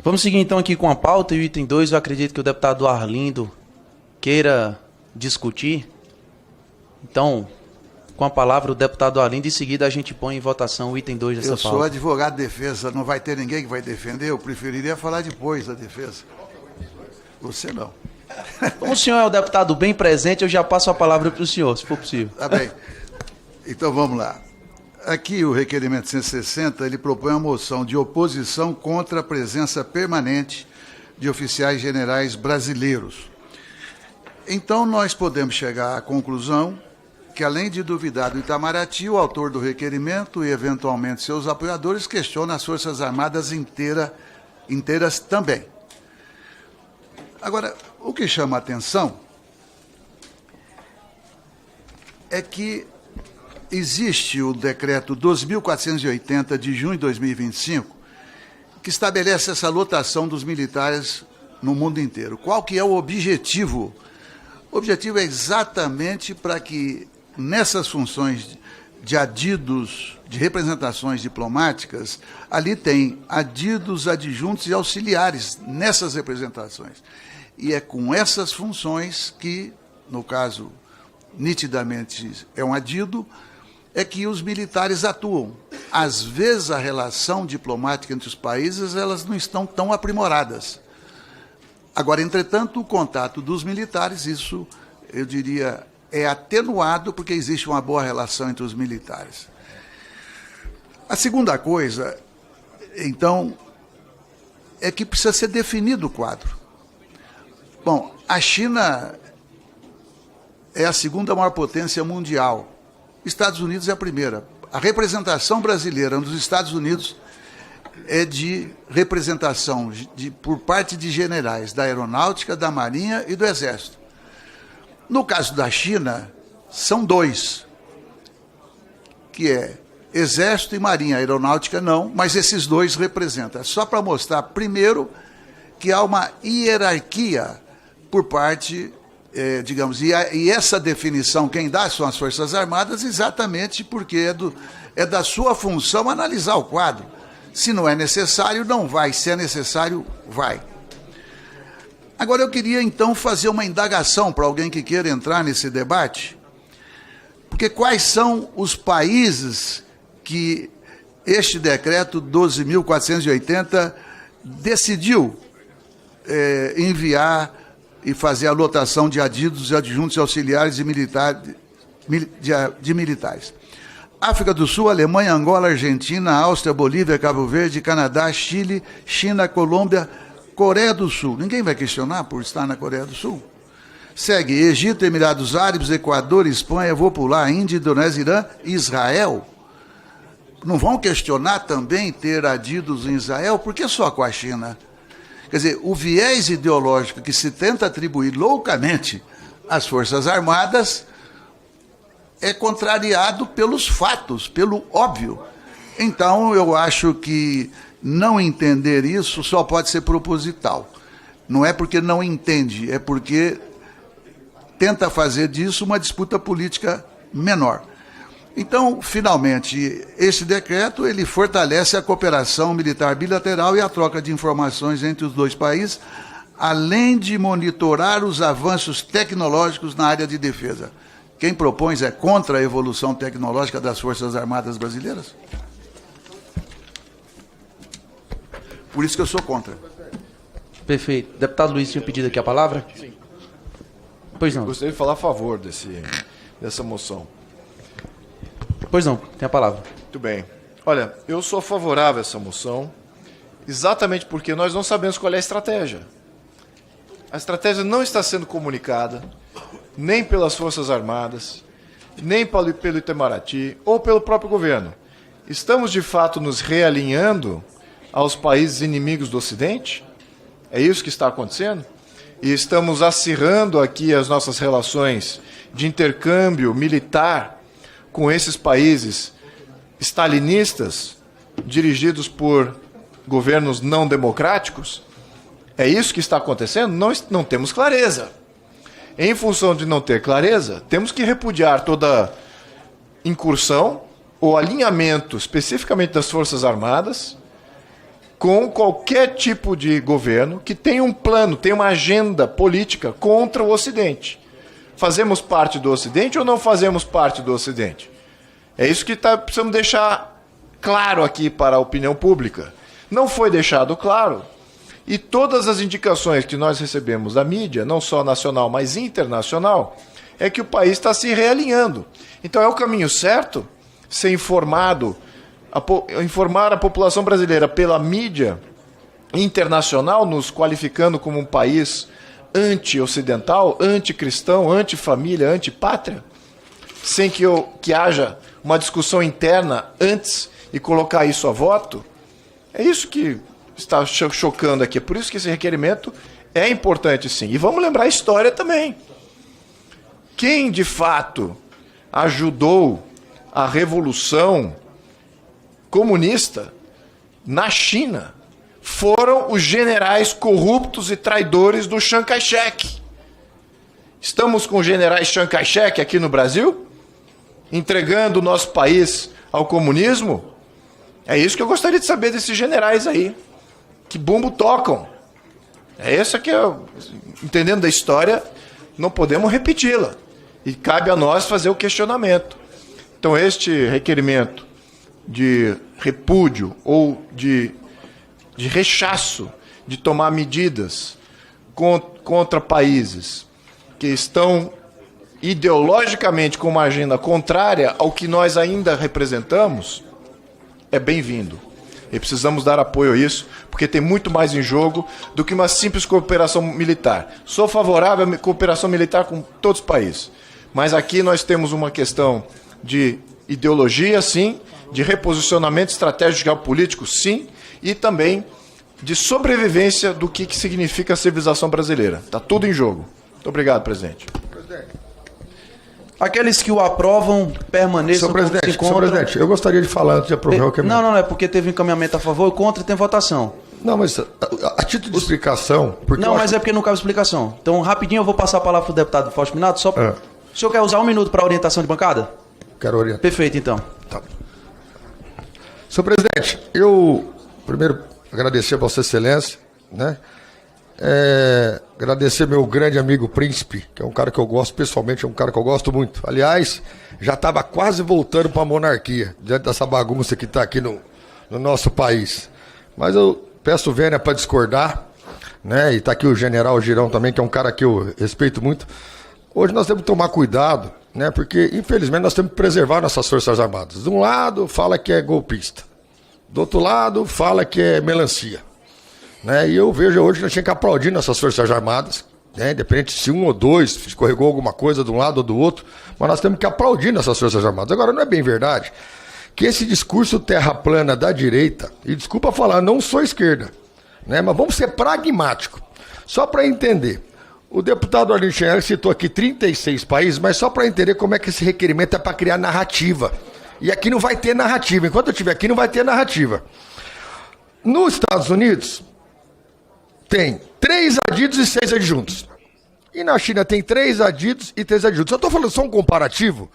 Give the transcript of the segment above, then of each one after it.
Vamos seguir então aqui com a pauta e o item 2, eu acredito que o deputado Arlindo queira discutir. Então, com a palavra o deputado Arlindo, em seguida a gente põe em votação o item 2 dessa pauta. Eu sou advogado de defesa, não vai ter ninguém que vai defender, eu preferiria falar depois da defesa. Você não. Como o senhor é o deputado bem presente, eu já passo a palavra para o senhor, se for possível. Tá bem. Então vamos lá. Aqui o requerimento 160, ele propõe uma moção de oposição contra a presença permanente de oficiais generais brasileiros. Então nós podemos chegar à conclusão que, além de duvidar do Itamaraty, o autor do requerimento e, eventualmente, seus apoiadores questionam as Forças Armadas inteiras também. Agora, o que chama a atenção é que existe o decreto 12.480 de junho de 2025, que estabelece essa lotação dos militares no mundo inteiro. Qual que é o objetivo? O objetivo é exatamente para que nessas funções de adidos, de representações diplomáticas, ali tem adidos, adjuntos e auxiliares nessas representações. E é com essas funções que, no caso, nitidamente é um adido, é que os militares atuam. Às vezes a relação diplomática entre os países, elas não estão tão aprimoradas. Agora, entretanto, o contato dos militares, isso, eu diria, é atenuado porque existe uma boa relação entre os militares. A segunda coisa, então, é que precisa ser definido o quadro. Bom, a China é a segunda maior potência mundial. Estados Unidos é a primeira. A representação brasileira nos Estados Unidos é de representação por parte de generais da Aeronáutica, da Marinha e do Exército. No caso da China, são dois, que é Exército e Marinha. A Aeronáutica não, mas esses dois representam. É só para mostrar, primeiro, que há uma hierarquia por parte, digamos, e essa definição quem dá são as Forças Armadas, exatamente porque é da sua função analisar o quadro. Se não é necessário, não vai. Se é necessário, vai. Agora, eu queria, então, fazer uma indagação para alguém que queira entrar nesse debate, porque quais são os países que este decreto 12.480 decidiu enviar e fazer a lotação de adidos, adjuntos e auxiliares de militares. África do Sul, Alemanha, Angola, Argentina, Áustria, Bolívia, Cabo Verde, Canadá, Chile, China, Colômbia, Coreia do Sul. Ninguém vai questionar por estar na Coreia do Sul. Segue Egito, Emirados Árabes, Equador, Espanha, vou pular, Índia, Indonésia, Irã, Israel. Não vão questionar também ter adidos em Israel? Por que só com a China? Quer dizer, o viés ideológico que se tenta atribuir loucamente às Forças Armadas é contrariado pelos fatos, pelo óbvio. Então, eu acho que não entender isso só pode ser proposital. Não é porque não entende, é porque tenta fazer disso uma disputa política menor. Então, finalmente, esse decreto ele fortalece a cooperação militar bilateral e a troca de informações entre os dois países, além de monitorar os avanços tecnológicos na área de defesa. Quem propõe é contra a evolução tecnológica das Forças Armadas brasileiras? Por isso que eu sou contra. Perfeito. Deputado Luiz tinha pedido aqui a palavra? Sim. Pois não. Gostaria de falar a favor dessa moção. Pois não, tem a palavra. Muito bem. Olha, eu sou favorável a essa moção, exatamente porque nós não sabemos qual é a estratégia. A estratégia não está sendo comunicada, nem pelas Forças Armadas, nem pelo Itamaraty ou pelo próprio governo. Estamos, de fato, nos realinhando aos países inimigos do Ocidente? É isso que está acontecendo? E estamos acirrando aqui as nossas relações de intercâmbio militar com esses países stalinistas, dirigidos por governos não democráticos? É isso que está acontecendo? Não temos clareza. Em função de não ter clareza, temos que repudiar toda incursão ou alinhamento especificamente das Forças Armadas com qualquer tipo de governo que tenha um plano, tenha uma agenda política contra o Ocidente. Fazemos parte do Ocidente ou não fazemos parte do Ocidente? É isso que precisamos deixar claro aqui para a opinião pública. Não foi deixado claro, e todas as indicações que nós recebemos da mídia, não só nacional, mas internacional, é que o país está se realinhando. Então é o caminho certo ser informado, informar a população brasileira pela mídia internacional, nos qualificando como um país anti-ocidental, anticristão, anti-família, anti-pátria, sem que haja uma discussão interna antes e colocar isso a voto. É isso que está chocando aqui. É por isso que esse requerimento é importante, sim. E vamos lembrar a história também. Quem, de fato, ajudou a revolução comunista na China foram os generais corruptos e traidores do Chiang Kai-shek. Estamos com os generais Chiang Kai-shek aqui no Brasil, entregando o nosso país ao comunismo? É isso que eu gostaria de saber desses generais aí. Que bumbo tocam. É essa que entendendo da história, não podemos repeti-la. E cabe a nós fazer o questionamento. Então, este requerimento de repúdio ou de rechaço de tomar medidas contra países que estão ideologicamente com uma agenda contrária ao que nós ainda representamos, é bem-vindo. E precisamos dar apoio a isso, porque tem muito mais em jogo do que uma simples cooperação militar. Sou favorável à cooperação militar com todos os países, mas aqui nós temos uma questão de ideologia, sim, de reposicionamento estratégico geopolítico, sim, e também de sobrevivência do que significa a civilização brasileira. Está tudo em jogo. Muito obrigado, presidente. Aqueles que o aprovam permaneçam Senhor presidente, como se encontram. senhor presidente, eu gostaria de falar antes de aprovar o requerimento. Não, é porque teve encaminhamento a favor e contra e tem votação. Não, mas a título de explicação... Porque Não, mas é porque não cabe explicação. Então, rapidinho, eu vou passar a palavra para o deputado Fausto Minato. Só... O senhor quer usar 1 minuto para orientação de bancada? Quero orientar. Perfeito, então. Tá. Senhor presidente, eu primeiro agradecer a Vossa Excelência, né? Agradecer meu grande amigo Príncipe, que é um cara que eu gosto pessoalmente, é um cara que eu gosto muito. Aliás, já estava quase voltando para a monarquia, diante dessa bagunça que está aqui no nosso país. Mas eu peço vênia para discordar, né? E está aqui o general Girão também, que é um cara que eu respeito muito. Hoje nós temos que tomar cuidado, né? Porque, infelizmente, nós temos que preservar nossas Forças Armadas. De um lado, fala que é golpista. Do outro lado, fala que é melancia. Né? E eu vejo hoje que nós tínhamos que aplaudir nossas Forças Armadas, né? Independente se um ou dois escorregou alguma coisa de um lado ou do outro, mas nós temos que aplaudir nossas Forças Armadas. Agora, não é bem verdade que esse discurso terra plana da direita, e desculpa falar, não sou esquerda, né? Mas vamos ser pragmáticos, só para entender. O deputado Arlindo Schenck citou aqui 36 países, mas só para entender como é que esse requerimento é para criar narrativa. E aqui não vai ter narrativa. Enquanto eu estiver aqui, não vai ter narrativa. Nos Estados Unidos, tem 3 adidos e 6 adjuntos. E na China tem 3 adidos e 3 adjuntos. Eu estou falando só um comparativo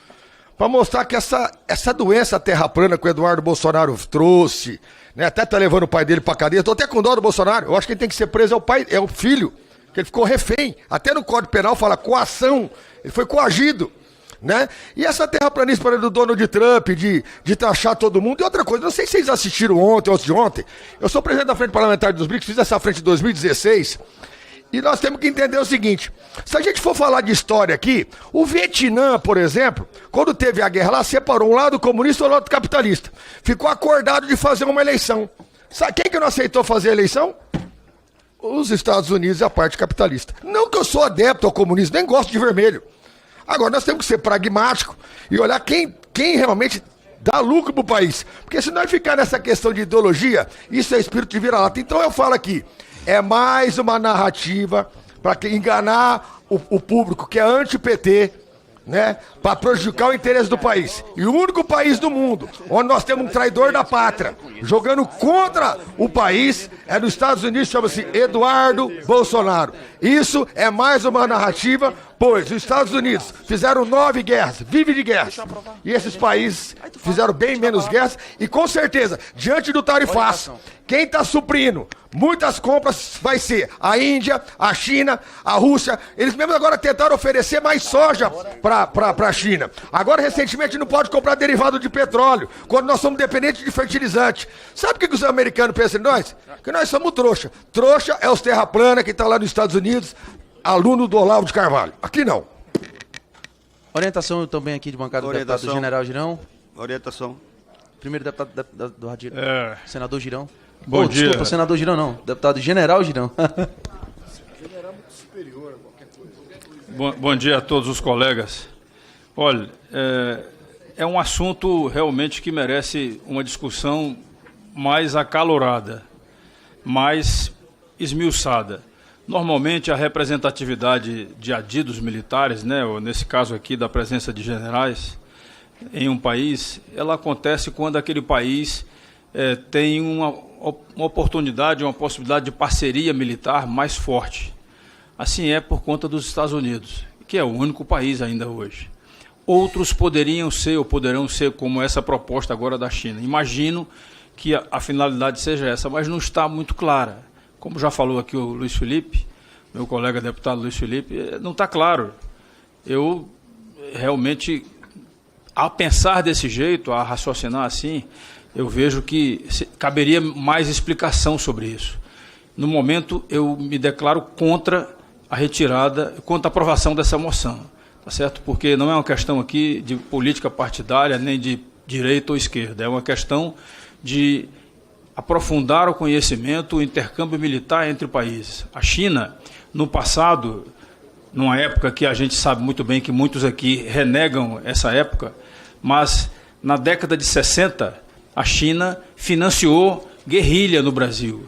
para mostrar que essa doença terra plana que o Eduardo Bolsonaro trouxe, né, até tá levando o pai dele para cadeia. Estou até com dó do Bolsonaro. Eu acho que ele tem que ser preso, é o filho, que ele ficou refém. Até no Código Penal fala coação. Ele foi coagido. Né? E essa terraplanista do Donald Trump de taxar todo mundo. E outra coisa, não sei se vocês assistiram ontem ou antes de ontem. Eu sou presidente da Frente Parlamentar dos BRICS, fiz essa frente em 2016. E nós temos que entender o seguinte: se a gente for falar de história aqui, o Vietnã, por exemplo, quando teve a guerra lá, separou um lado comunista e o outro capitalista. Ficou acordado de fazer uma eleição. Sabe quem que não aceitou fazer a eleição? Os Estados Unidos e a parte capitalista. Não que eu sou adepto ao comunismo, nem gosto de vermelho. Agora, nós temos que ser pragmáticos e olhar quem realmente dá lucro para o país. Porque se nós ficar nessa questão de ideologia, isso é espírito de vira-lata. Então eu falo aqui, é mais uma narrativa para enganar o público que é anti-PT, né? Para prejudicar o interesse do país. E o único país do mundo onde nós temos um traidor da pátria jogando contra o país é nos Estados Unidos, chama-se Eduardo Bolsonaro. Isso é mais uma narrativa Pois os Estados Unidos fizeram 9 guerras, vive de guerras. E esses países fizeram bem menos guerras. E com certeza, diante do tarifaço, quem está suprindo muitas compras vai ser a Índia, a China, a Rússia. Eles mesmos agora tentaram oferecer mais soja para a China. Agora, recentemente, não pode comprar derivado de petróleo, quando nós somos dependentes de fertilizante. Sabe o que os americanos pensam em nós? Que nós somos trouxa. Trouxa é os terra plana que está lá nos Estados Unidos, aluno do Olavo de Carvalho. Aqui não. Orientação também aqui de bancada do deputado General Girão. Orientação. Primeiro deputado do Rádio. Senador Girão. Bom dia. Desculpa, senador Girão não. Deputado General Girão. Bom dia a todos os colegas. Olha, é um assunto realmente que merece uma discussão mais acalorada, mais esmiuçada. Normalmente a representatividade de adidos militares, né, ou nesse caso aqui da presença de generais em um país, ela acontece quando aquele país tem uma oportunidade, uma possibilidade de parceria militar mais forte. Assim é por conta dos Estados Unidos, que é o único país ainda hoje. Outros poderiam ser ou poderão ser como essa proposta agora da China. Imagino que a finalidade seja essa, mas não está muito clara. Como já falou aqui o Luiz Felipe, meu colega deputado Luiz Felipe, não está claro. Eu realmente, a pensar desse jeito, a raciocinar assim, eu vejo que caberia mais explicação sobre isso. No momento, eu me declaro contra a retirada, contra a aprovação dessa moção, tá certo? Porque não é uma questão aqui de política partidária, nem de direita ou esquerda, é uma questão de aprofundar o conhecimento, o intercâmbio militar entre países. A China, no passado, numa época que a gente sabe muito bem que muitos aqui renegam essa época, mas na década de 60, a China financiou guerrilha no Brasil.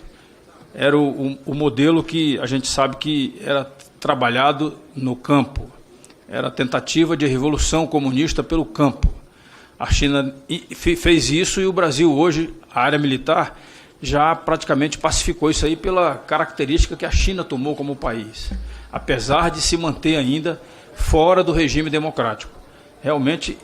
Era o modelo que a gente sabe que era trabalhado no campo. Era a tentativa de revolução comunista pelo campo. A China fez isso e o Brasil hoje, a área militar, já praticamente pacificou isso aí pela característica que a China tomou como país, apesar de se manter ainda fora do regime democrático. Realmente,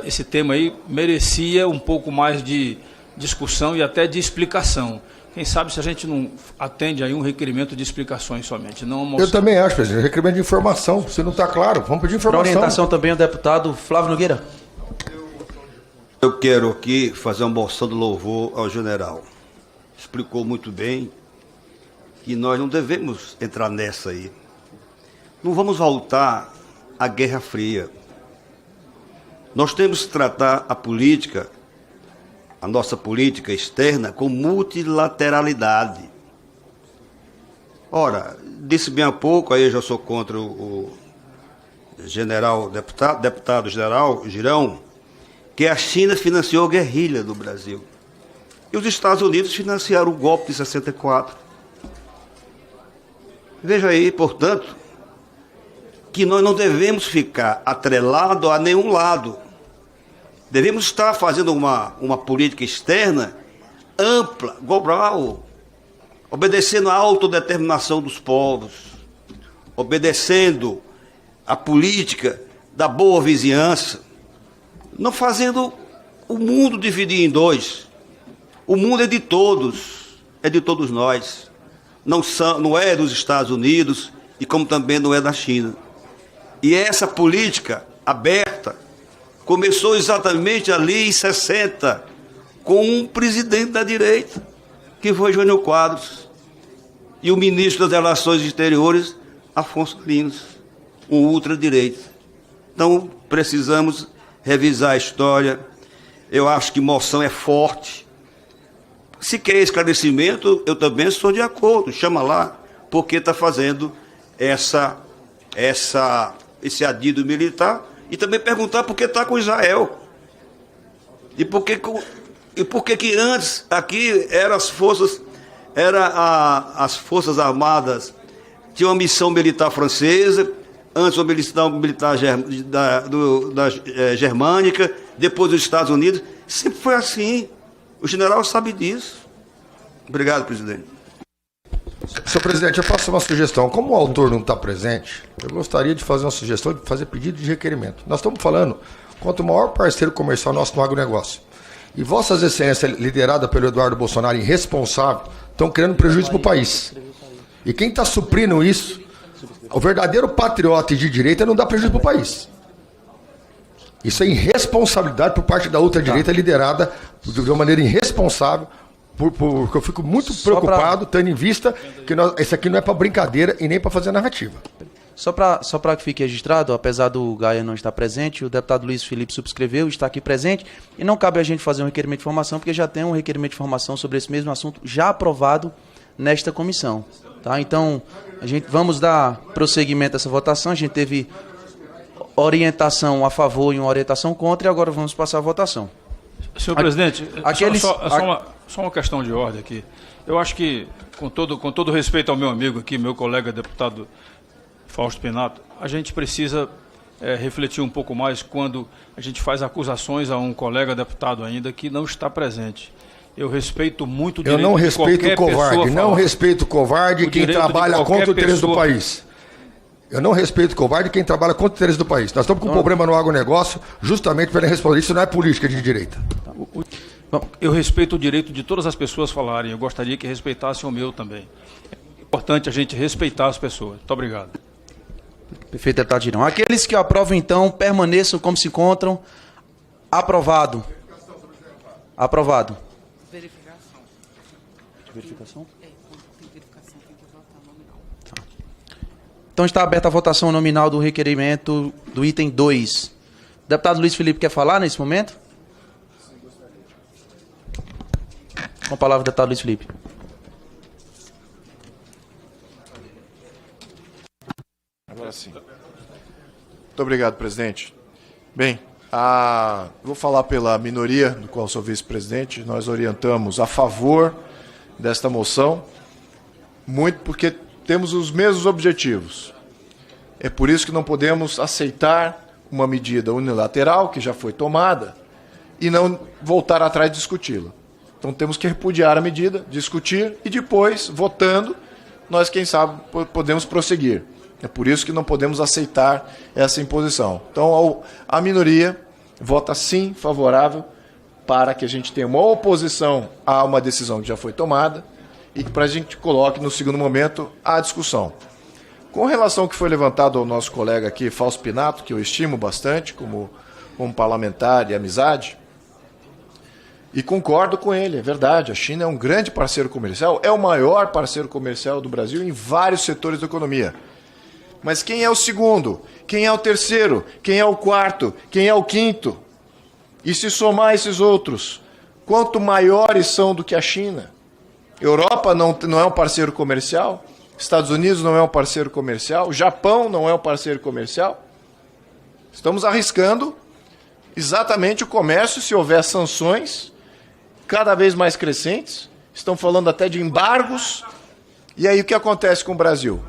esse tema aí merecia um pouco mais de discussão e até de explicação. Quem sabe se a gente não atende aí um requerimento de explicações somente, não uma moção. Eu também acho, presidente. Requerimento de informação. Se não está claro, vamos pedir informação. Para orientação também o deputado Flávio Nogueira. Eu quero aqui fazer uma moção de louvor ao general. Explicou muito bem que nós não devemos entrar nessa aí. Não vamos voltar à Guerra Fria. Nós temos que tratar a política, a nossa política externa, com multilateralidade. Ora, disse bem há pouco, aí eu já sou contra o deputado general Girão, que a China financiou a guerrilha do Brasil. E os Estados Unidos financiaram o golpe de 64. Veja aí, portanto, que nós não devemos ficar atrelados a nenhum lado. Devemos estar fazendo uma política externa ampla, global, obedecendo à autodeterminação dos povos, obedecendo à política da boa vizinhança, não fazendo o mundo dividir em dois. O mundo é de todos nós. Não é dos Estados Unidos e como também não é da China. E essa política aberta começou exatamente ali em 60, com um presidente da direita, que foi Jânio Quadros, e o ministro das Relações Exteriores, Afonso Arinos, um ultradireita. Então, precisamos revisar a história. Eu acho que moção é forte. Se quer esclarecimento, eu também sou de acordo, chama lá, porque está fazendo esse adido militar, e também perguntar por que está com Israel. E por que que antes aqui as Forças Armadas tinham uma missão militar francesa, antes uma missão militar germânica, depois dos Estados Unidos. Sempre foi assim. O general sabe disso. Obrigado, presidente. Senhor presidente, eu faço uma sugestão. Como o autor não está presente, eu gostaria de fazer uma sugestão de fazer pedido de requerimento. Nós estamos falando quanto o maior parceiro comercial nosso no agronegócio. E Vossas Excelências, liderada pelo Eduardo Bolsonaro, irresponsável, estão criando prejuízo para o país. E quem está suprindo isso, o verdadeiro patriota e de direita, não dá prejuízo para o país. Isso é irresponsabilidade por parte da ultradireita liderada de uma maneira irresponsável, porque eu fico muito preocupado, tendo em vista que esse aqui não é para brincadeira e nem para fazer narrativa. Só para que fique registrado, apesar do Gaia não estar presente, o deputado Luiz Felipe subscreveu, está aqui presente, e não cabe a gente fazer um requerimento de informação, porque já tem um requerimento de informação sobre esse mesmo assunto já aprovado nesta comissão. Tá? Então, vamos dar prosseguimento a essa votação. A gente teve orientação a favor e uma orientação contra, e agora vamos passar a votação. Senhor presidente, só uma questão de ordem aqui. Eu acho que, com todo respeito ao meu amigo aqui, meu colega deputado Fausto Pinato, a gente precisa refletir um pouco mais quando a gente faz acusações a um colega deputado ainda que não está presente. Eu respeito muito o direito de qualquer pessoa. Eu não respeito o covarde, não respeito o covarde quem trabalha contra o interesse do país. Eu não respeito o covarde quem trabalha contra o interesse do país. Nós estamos com um problema no agronegócio justamente para ele responder. Isso não é política de direita. Eu respeito o direito de todas as pessoas falarem. Eu gostaria que respeitassem o meu também. É importante a gente respeitar as pessoas. Muito obrigado. Perfeito, deputado Girão. Aqueles que aprovam, então, permaneçam como se encontram. Aprovado. Aprovado. Verificação. Verificação? Tem verificação, tem que votar nominal. Tá. Então está aberta a votação nominal do requerimento do item 2. O deputado Luiz Felipe quer falar nesse momento? Com a palavra, o deputado Luiz Felipe. Agora sim. Muito obrigado, presidente. Bem, vou falar pela minoria, do qual sou vice-presidente. Nós orientamos a favor desta moção, muito porque temos os mesmos objetivos. É por isso que não podemos aceitar uma medida unilateral, que já foi tomada, e não voltar atrás de discuti-la. Então temos que repudiar a medida, discutir, e depois, votando, nós, quem sabe, podemos prosseguir. É por isso que não podemos aceitar essa imposição. Então, a minoria vota sim favorável para que a gente tenha uma oposição a uma decisão que já foi tomada e que para a gente coloque no segundo momento a discussão. Com relação ao que foi levantado ao nosso colega aqui, Fausto Pinato, que eu estimo bastante como parlamentar e amizade, e concordo com ele, é verdade, a China é um grande parceiro comercial, é o maior parceiro comercial do Brasil em vários setores da economia. Mas quem é o segundo? Quem é o terceiro? Quem é o quarto? Quem é o quinto? E se somar esses outros, quanto maiores são do que a China? Europa não é um parceiro comercial? Estados Unidos não é um parceiro comercial? Japão não é um parceiro comercial? Estamos arriscando exatamente o comércio se houver sanções cada vez mais crescentes. Estão falando até de embargos. E aí o que acontece com o Brasil?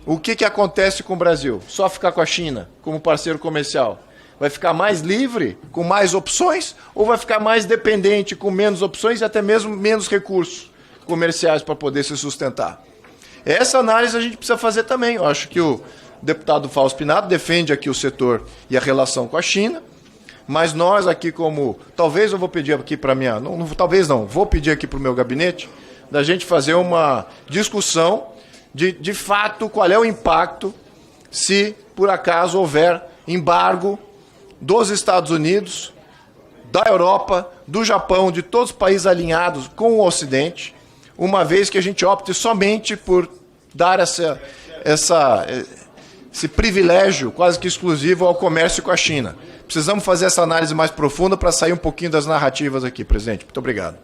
O que acontece com o Brasil? Só ficar com a China como parceiro comercial? Vai ficar mais livre, com mais opções, ou vai ficar mais dependente, com menos opções e até mesmo menos recursos comerciais para poder se sustentar? Essa análise a gente precisa fazer também. Eu acho que o deputado Fausto Pinato defende aqui o setor e a relação com a China, mas nós aqui como... Talvez eu vou pedir aqui para minha... talvez não, vou pedir aqui para o meu gabinete da gente fazer uma discussão de fato, qual é o impacto se, por acaso, houver embargo dos Estados Unidos, da Europa, do Japão, de todos os países alinhados com o Ocidente, uma vez que a gente opte somente por dar esse privilégio quase que exclusivo ao comércio com a China. Precisamos fazer essa análise mais profunda para sair um pouquinho das narrativas aqui, presidente. Muito obrigado.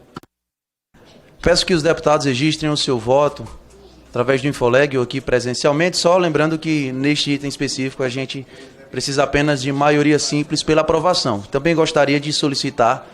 Peço que os deputados registrem o seu voto através do Infoleg ou aqui presencialmente, só lembrando que neste item específico a gente precisa apenas de maioria simples pela aprovação. Também gostaria de solicitar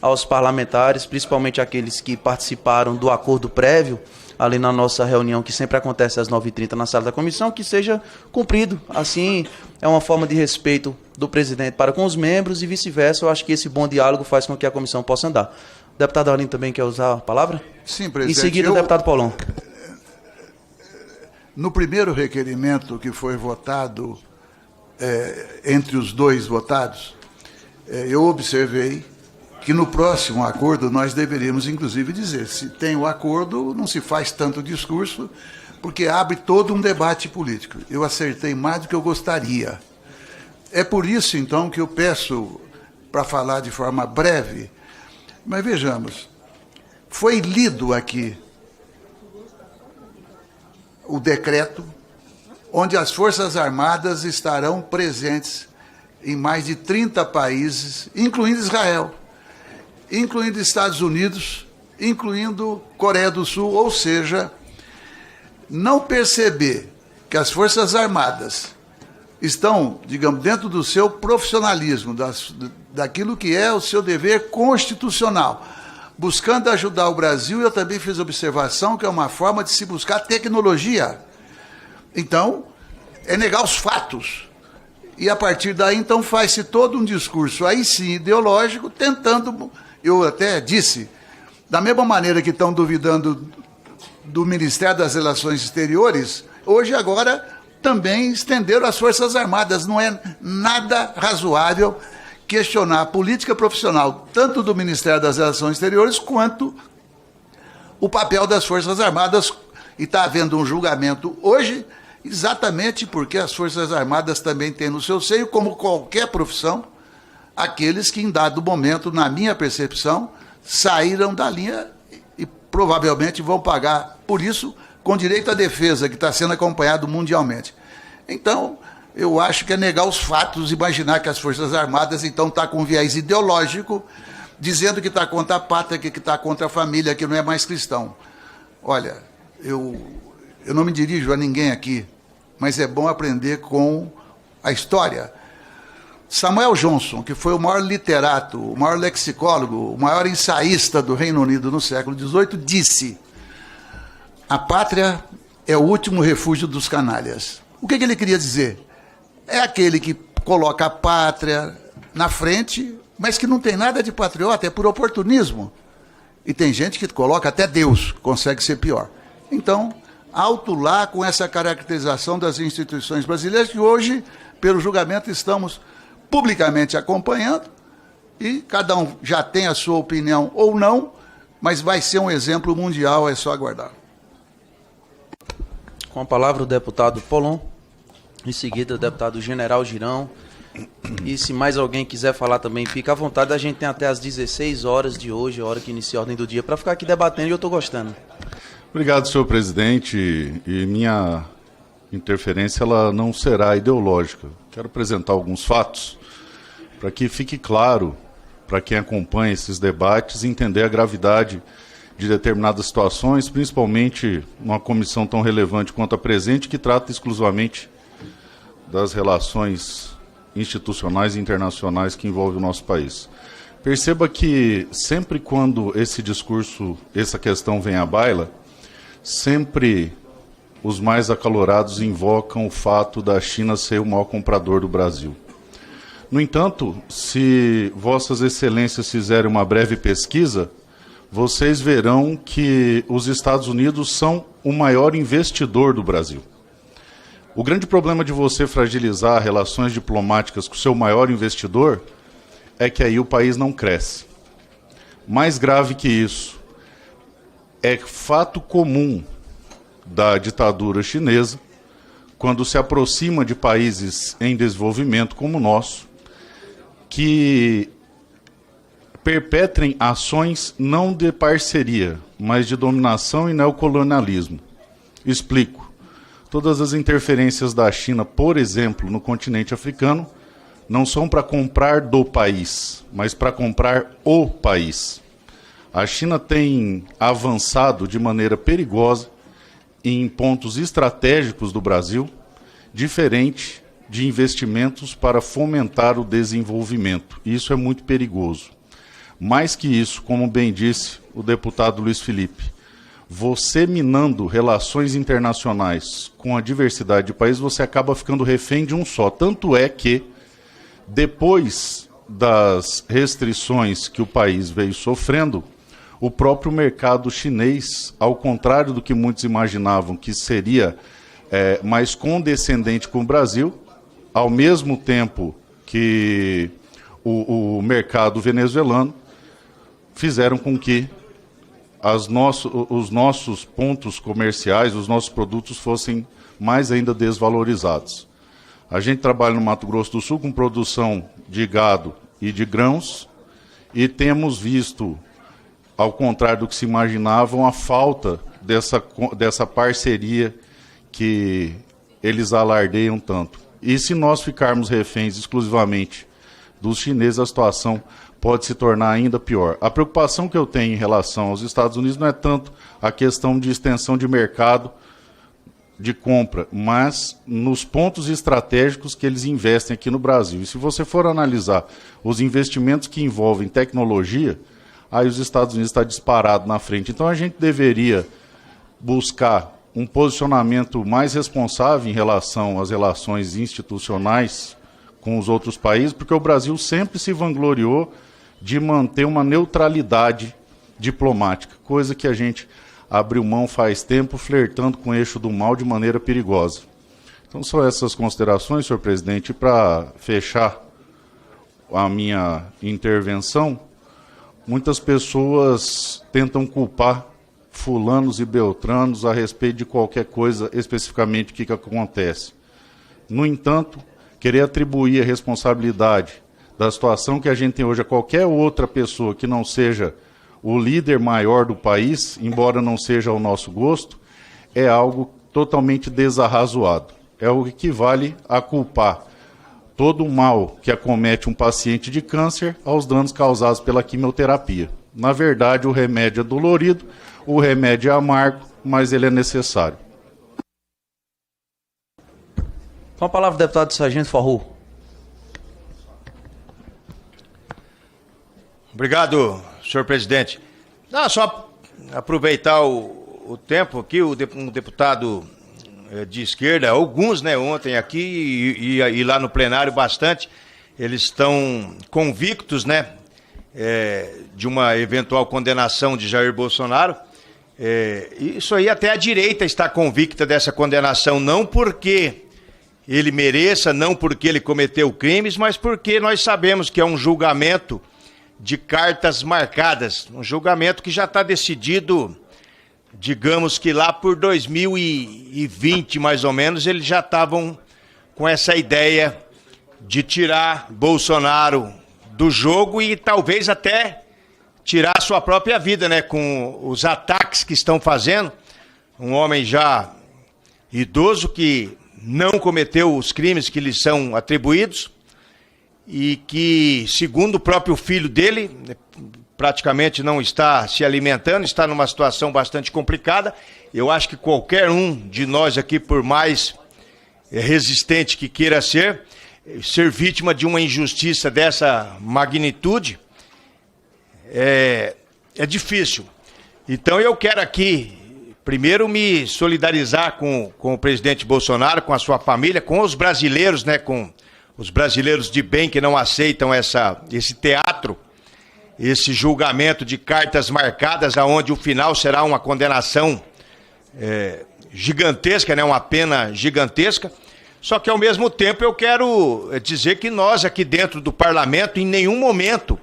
aos parlamentares, principalmente aqueles que participaram do acordo prévio, ali na nossa reunião, que sempre acontece às 9h30 na sala da comissão, que seja cumprido. Assim, é uma forma de respeito do presidente para com os membros e vice-versa. Eu acho que esse bom diálogo faz com que a comissão possa andar. O deputado Arlindo também quer usar a palavra? Sim, presidente. Em seguida, o deputado Paulão. no primeiro requerimento que foi votado, entre os dois votados, eu observei que no próximo acordo nós deveríamos, inclusive, dizer, se tem o acordo, não se faz tanto discurso, porque abre todo um debate político. Eu acertei mais do que eu gostaria. É por isso, então, que eu peço para falar de forma breve, mas vejamos, foi lido aqui o decreto onde as Forças Armadas estarão presentes em mais de 30 países, incluindo Israel, incluindo Estados Unidos, incluindo Coreia do Sul, ou seja, não perceber que as Forças Armadas estão, digamos, dentro do seu profissionalismo, daquilo que é o seu dever constitucional, buscando ajudar o Brasil. Eu também fiz observação que é uma forma de se buscar tecnologia. Então, é negar os fatos. E a partir daí, então, faz-se todo um discurso, aí sim, ideológico, tentando, eu até disse, da mesma maneira que estão duvidando do Ministério das Relações Exteriores, hoje, agora, também estenderam as Forças Armadas. Não é nada razoável questionar a política profissional, tanto do Ministério das Relações Exteriores, quanto o papel das Forças Armadas. E está havendo um julgamento hoje, exatamente porque as Forças Armadas também têm no seu seio, como qualquer profissão, aqueles que, em dado momento, na minha percepção, saíram da linha e provavelmente vão pagar por isso, com direito à defesa, que está sendo acompanhado mundialmente. Então, eu acho que é negar os fatos, imaginar que as Forças Armadas, então, estão com um viés ideológico, dizendo que está contra a pátria, que está contra a família, que não é mais cristão. Olha, eu não me dirijo a ninguém aqui, mas é bom aprender com a história. Samuel Johnson, que foi o maior literato, o maior lexicólogo, o maior ensaísta do Reino Unido no século XVIII, disse: a pátria é o último refúgio dos canalhas. O que ele queria dizer? É aquele que coloca a pátria na frente, mas que não tem nada de patriota, é por oportunismo. E tem gente que coloca até Deus, consegue ser pior. Então, alto lá com essa caracterização das instituições brasileiras, que hoje, pelo julgamento, estamos publicamente acompanhando, e cada um já tem a sua opinião ou não, mas vai ser um exemplo mundial, é só aguardar. Com a palavra o deputado Polon, em seguida o deputado General Girão, e se mais alguém quiser falar também, fica à vontade. A gente tem até às 16 horas de hoje, a hora que inicia a ordem do dia, para ficar aqui debatendo, e eu estou gostando. Obrigado, senhor presidente, e minha interferência ela não será ideológica. Quero apresentar alguns fatos para que fique claro para quem acompanha esses debates entender a gravidade de determinadas situações, principalmente numa comissão tão relevante quanto a presente, que trata exclusivamente das relações institucionais e internacionais que envolvem o nosso país. Perceba que sempre quando esse discurso, essa questão vem à baila, sempre os mais acalorados invocam o fato da China ser o maior comprador do Brasil. No entanto, se vossas excelências fizerem uma breve pesquisa, vocês verão que os Estados Unidos são o maior investidor do Brasil. O grande problema de você fragilizar relações diplomáticas com o seu maior investidor é que aí o país não cresce. Mais grave que isso, é fato comum da ditadura chinesa, quando se aproxima de países em desenvolvimento como o nosso, que perpetrem ações não de parceria, mas de dominação e neocolonialismo. Explico. Todas as interferências da China, por exemplo, no continente africano, não são para comprar do país, mas para comprar o país. A China tem avançado de maneira perigosa em pontos estratégicos do Brasil, diferente de investimentos para fomentar o desenvolvimento. Isso é muito perigoso. Mais que isso, como bem disse o deputado Luiz Felipe, você minando relações internacionais com a diversidade de países, você acaba ficando refém de um só. Tanto é que, depois das restrições que o país veio sofrendo, o próprio mercado chinês, ao contrário do que muitos imaginavam que seria mais condescendente com o Brasil, ao mesmo tempo que o mercado venezuelano fizeram com que os nossos pontos comerciais, os nossos produtos fossem mais ainda desvalorizados. A gente trabalha no Mato Grosso do Sul com produção de gado e de grãos e temos visto, ao contrário do que se imaginavam, a falta dessa parceria que eles alardeiam tanto. E se nós ficarmos reféns exclusivamente dos chineses, a situação pode se tornar ainda pior. A preocupação que eu tenho em relação aos Estados Unidos não é tanto a questão de extensão de mercado de compra, mas nos pontos estratégicos que eles investem aqui no Brasil. E se você for analisar os investimentos que envolvem tecnologia, aí os Estados Unidos está disparado na frente. Então a gente deveria buscar um posicionamento mais responsável em relação às relações institucionais com os outros países, porque o Brasil sempre se vangloriou de manter uma neutralidade diplomática, coisa que a gente abriu mão faz tempo, flertando com o eixo do mal de maneira perigosa. Então, são essas considerações, senhor presidente, para fechar a minha intervenção. Muitas pessoas tentam culpar fulanos e beltranos a respeito de qualquer coisa, especificamente o que acontece. No entanto, querer atribuir a responsabilidade da situação que a gente tem hoje a qualquer outra pessoa que não seja o líder maior do país, embora não seja ao nosso gosto, é algo totalmente desarrazoado. É o que equivale a culpar todo o mal que acomete um paciente de câncer aos danos causados pela quimioterapia. Na verdade, o remédio é dolorido, o remédio é amargo, mas ele é necessário. Com a palavra, o deputado Sargento Farru. Obrigado, senhor presidente. Não, só aproveitar o tempo aqui, um deputado de esquerda, alguns, né, ontem aqui e lá no plenário bastante, eles estão convictos, né, de uma eventual condenação de Jair Bolsonaro. Isso aí até a direita está convicta dessa condenação, não porque ele mereça, não porque ele cometeu crimes, mas porque nós sabemos que é um julgamento de cartas marcadas, um julgamento que já está decidido, digamos que lá por 2020, mais ou menos, eles já estavam com essa ideia de tirar Bolsonaro do jogo e talvez até tirar a sua própria vida, né, com os ataques que estão fazendo. Um homem já idoso que não cometeu os crimes que lhe são atribuídos e que, segundo o próprio filho dele, praticamente não está se alimentando, está numa situação bastante complicada. Eu acho que qualquer um de nós aqui, por mais resistente que queira ser vítima de uma injustiça dessa magnitude, é difícil. Então eu quero aqui, primeiro, me solidarizar com o presidente Bolsonaro, com a sua família, com os brasileiros, né, com os brasileiros de bem que não aceitam esse teatro, esse julgamento de cartas marcadas, aonde o final será uma condenação gigantesca, né, uma pena gigantesca. Só que, ao mesmo tempo, eu quero dizer que nós, aqui dentro do parlamento, em nenhum momento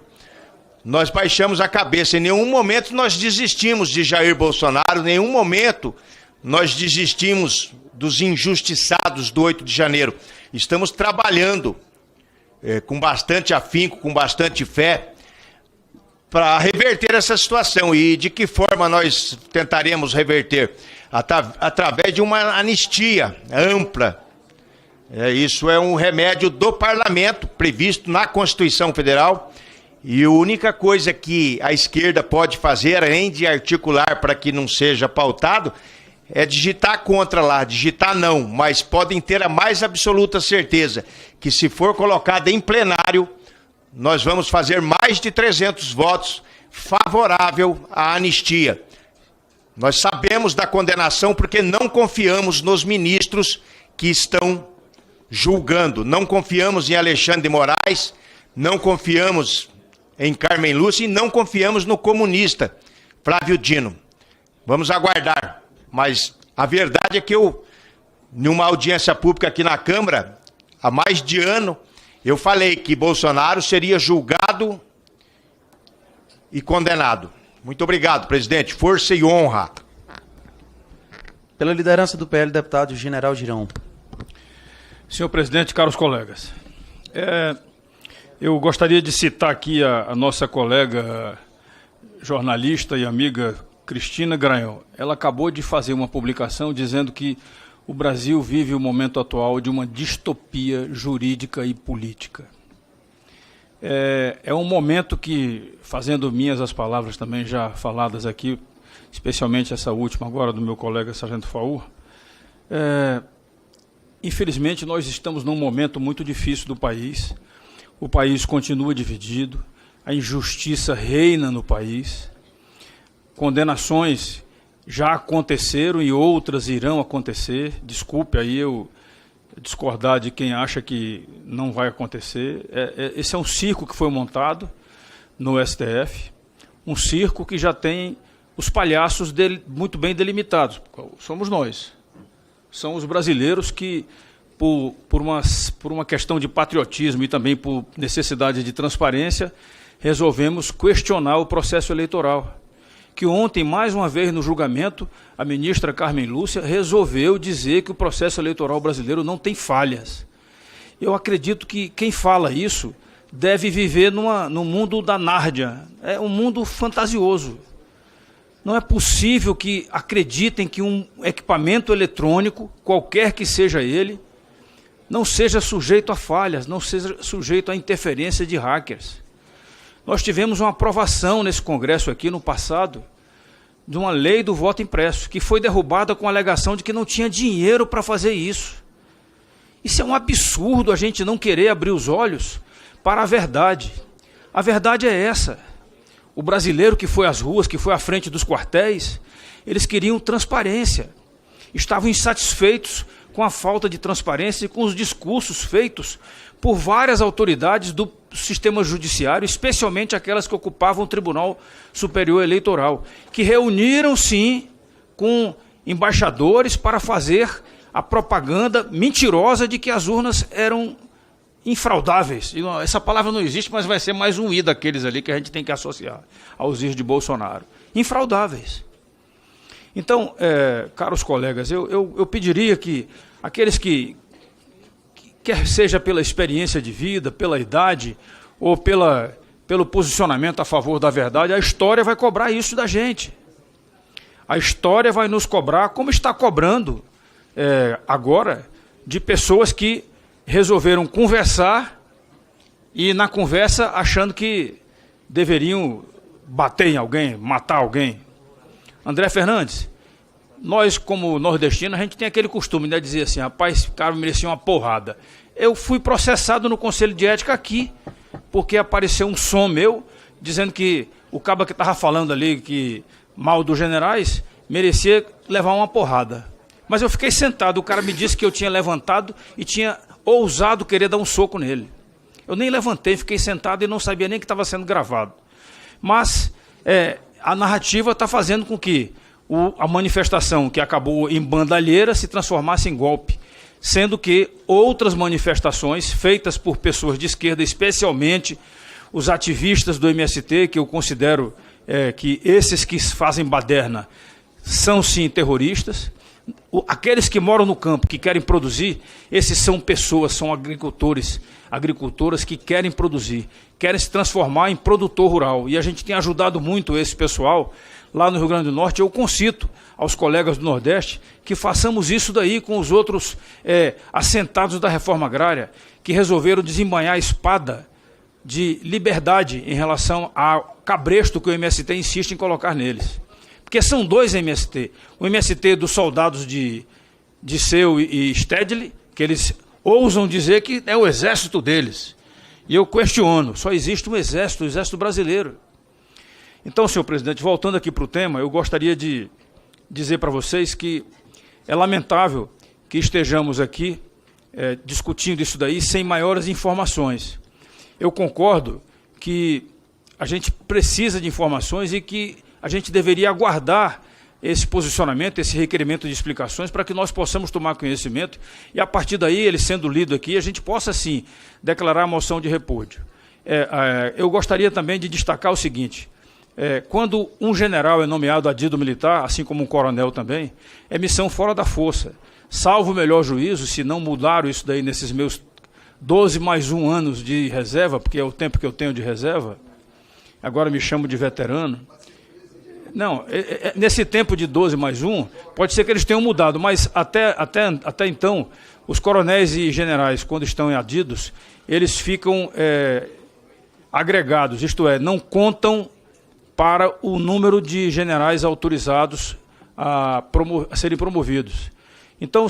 nós baixamos a cabeça, em nenhum momento nós desistimos de Jair Bolsonaro, em nenhum momento nós desistimos dos injustiçados do 8 de janeiro. Estamos trabalhando com bastante afinco, com bastante fé, para reverter essa situação. E de que forma nós tentaremos reverter? Através de uma anistia ampla. Isso é um remédio do parlamento, previsto na Constituição Federal. E a única coisa que a esquerda pode fazer, além de articular para que não seja pautado, é digitar contra lá, digitar não, mas podem ter a mais absoluta certeza que, se for colocada em plenário, nós vamos fazer mais de 300 votos favorável à anistia. Nós sabemos da condenação porque não confiamos nos ministros que estão julgando, não confiamos em Alexandre de Moraes, não confiamos em Carmen Lúcia e não confiamos no comunista Flávio Dino. Vamos aguardar. Mas a verdade é que eu numa audiência pública aqui na Câmara, há mais de ano, eu falei que Bolsonaro seria julgado e condenado. Muito obrigado, presidente. Força e honra. Pela liderança do PL, deputado General Girão. Senhor presidente, caros colegas, eu gostaria de citar aqui a nossa colega jornalista e amiga Cristina Granhão. Ela acabou de fazer uma publicação dizendo que o Brasil vive o momento atual de uma distopia jurídica e política. É um momento que, fazendo minhas as palavras também já faladas aqui, especialmente essa última agora do meu colega Sargento Faur, infelizmente nós estamos num momento muito difícil do país. O país continua dividido, a injustiça reina no país, condenações já aconteceram e outras irão acontecer. Desculpe aí eu discordar de quem acha que não vai acontecer. Esse é um circo que foi montado no STF, um circo que já tem os palhaços dele muito bem delimitados. Somos nós. São os brasileiros que, por uma questão de patriotismo e também por necessidade de transparência, resolvemos questionar o processo eleitoral. Que ontem, mais uma vez no julgamento, a ministra Carmen Lúcia resolveu dizer que o processo eleitoral brasileiro não tem falhas. Eu acredito que quem fala isso deve viver no mundo da Nárnia. É um mundo fantasioso. Não é possível que acreditem que um equipamento eletrônico, qualquer que seja ele, não seja sujeito a falhas, não seja sujeito a interferência de hackers. Nós tivemos uma aprovação nesse Congresso aqui no passado de uma lei do voto impresso, que foi derrubada com a alegação de que não tinha dinheiro para fazer isso. Isso é um absurdo, a gente não querer abrir os olhos para a verdade. A verdade é essa. O brasileiro que foi às ruas, que foi à frente dos quartéis, eles queriam transparência. Estavam insatisfeitos com a falta de transparência e com os discursos feitos por várias autoridades do sistema judiciário, especialmente aquelas que ocupavam o Tribunal Superior Eleitoral, que reuniram, sim, com embaixadores para fazer a propaganda mentirosa de que as urnas eram infraudáveis. Essa palavra não existe, mas vai ser mais um i daqueles ali que a gente tem que associar aos is de Bolsonaro. Infraudáveis. Então, caros colegas, eu pediria que aqueles que, quer seja pela experiência de vida, pela idade, ou pelo posicionamento a favor da verdade, a história vai cobrar isso da gente. A história vai nos cobrar, como está cobrando agora, de pessoas que resolveram conversar e, na conversa, achando que deveriam bater em alguém, matar alguém. André Fernandes, nós, como nordestinos, a gente tem aquele costume de dizer assim, rapaz, esse cara merecia uma porrada. Eu fui processado no Conselho de Ética aqui, porque apareceu um som meu, dizendo que o cabo que estava falando ali, que mal dos generais, merecia levar uma porrada. Mas eu fiquei sentado, o cara me disse que eu tinha levantado e tinha ousado querer dar um soco nele. Eu nem levantei, fiquei sentado e não sabia nem que estava sendo gravado. Mas a narrativa está fazendo com que a manifestação que acabou em bandalheira se transformasse em golpe, sendo que outras manifestações feitas por pessoas de esquerda, especialmente os ativistas do MST, que eu considero que esses que fazem baderna são sim terroristas. Aqueles que moram no campo, que querem produzir, esses são pessoas, são agricultores, agricultoras que querem produzir, querem se transformar em produtor rural. E a gente tem ajudado muito esse pessoal lá no Rio Grande do Norte. Eu concito aos colegas do Nordeste que façamos isso daí com os outros assentados da reforma agrária, que resolveram desembainhar a espada de liberdade em relação ao cabresto que o MST insiste em colocar neles. Porque são dois MST. O MST dos soldados de Disseu e Stedley, que eles ousam dizer que é o exército deles. E eu questiono, só existe um exército, o exército brasileiro. Então, senhor presidente, voltando aqui para o tema, eu gostaria de dizer para vocês que é lamentável que estejamos aqui discutindo isso daí sem maiores informações. Eu concordo que a gente precisa de informações e que a gente deveria aguardar esse posicionamento, esse requerimento de explicações, para que nós possamos tomar conhecimento e, a partir daí, ele sendo lido aqui, a gente possa, sim, declarar a moção de repúdio. Eu gostaria também de destacar o seguinte: quando um general é nomeado adido militar, assim como um coronel também, é missão fora da força. Salvo o melhor juízo, se não mudaram isso daí nesses meus 12 mais 1 anos de reserva, porque é o tempo que eu tenho de reserva, agora me chamo de veterano. Não, nesse tempo de 12 mais 1, pode ser que eles tenham mudado, mas até então, os coronéis e generais, quando estão adidos, eles ficam agregados, isto é, não contam para o número de generais autorizados a serem promovidos. Então,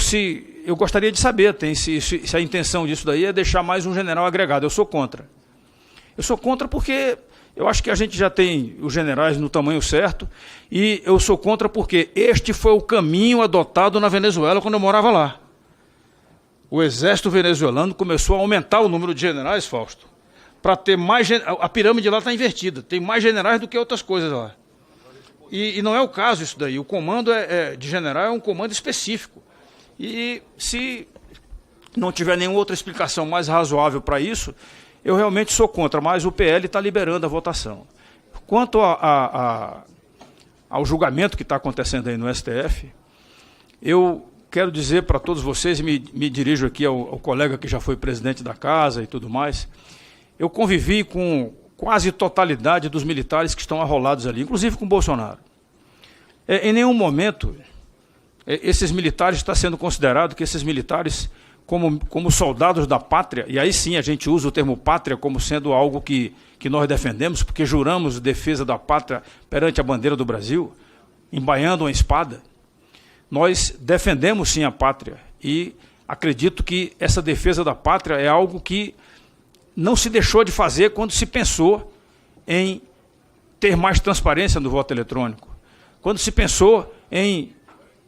eu gostaria de saber se a intenção disso daí é deixar mais um general agregado. Eu sou contra. Eu sou contra porque eu acho que a gente já tem os generais no tamanho certo, e eu sou contra porque este foi o caminho adotado na Venezuela quando eu morava lá. O exército venezuelano começou a aumentar o número de generais, Fausto, para ter mais... A pirâmide lá está invertida, tem mais generais do que outras coisas lá. E não é o caso isso daí. O comando de general é um comando específico. E se não tiver nenhuma outra explicação mais razoável para isso, eu realmente sou contra, mas o PL está liberando a votação. Quanto ao julgamento que está acontecendo aí no STF, eu quero dizer para todos vocês, e me dirijo aqui ao colega que já foi presidente da casa e tudo mais, eu convivi com quase totalidade dos militares que estão arrolados ali, inclusive com o Bolsonaro. Em nenhum momento esses militares está sendo considerado que esses militares, como soldados da pátria, e aí sim a gente usa o termo pátria como sendo algo que nós defendemos, porque juramos defesa da pátria perante a bandeira do Brasil, embainhando uma espada. Nós defendemos sim a pátria, e acredito que essa defesa da pátria é algo que não se deixou de fazer quando se pensou em ter mais transparência no voto eletrônico, quando se pensou em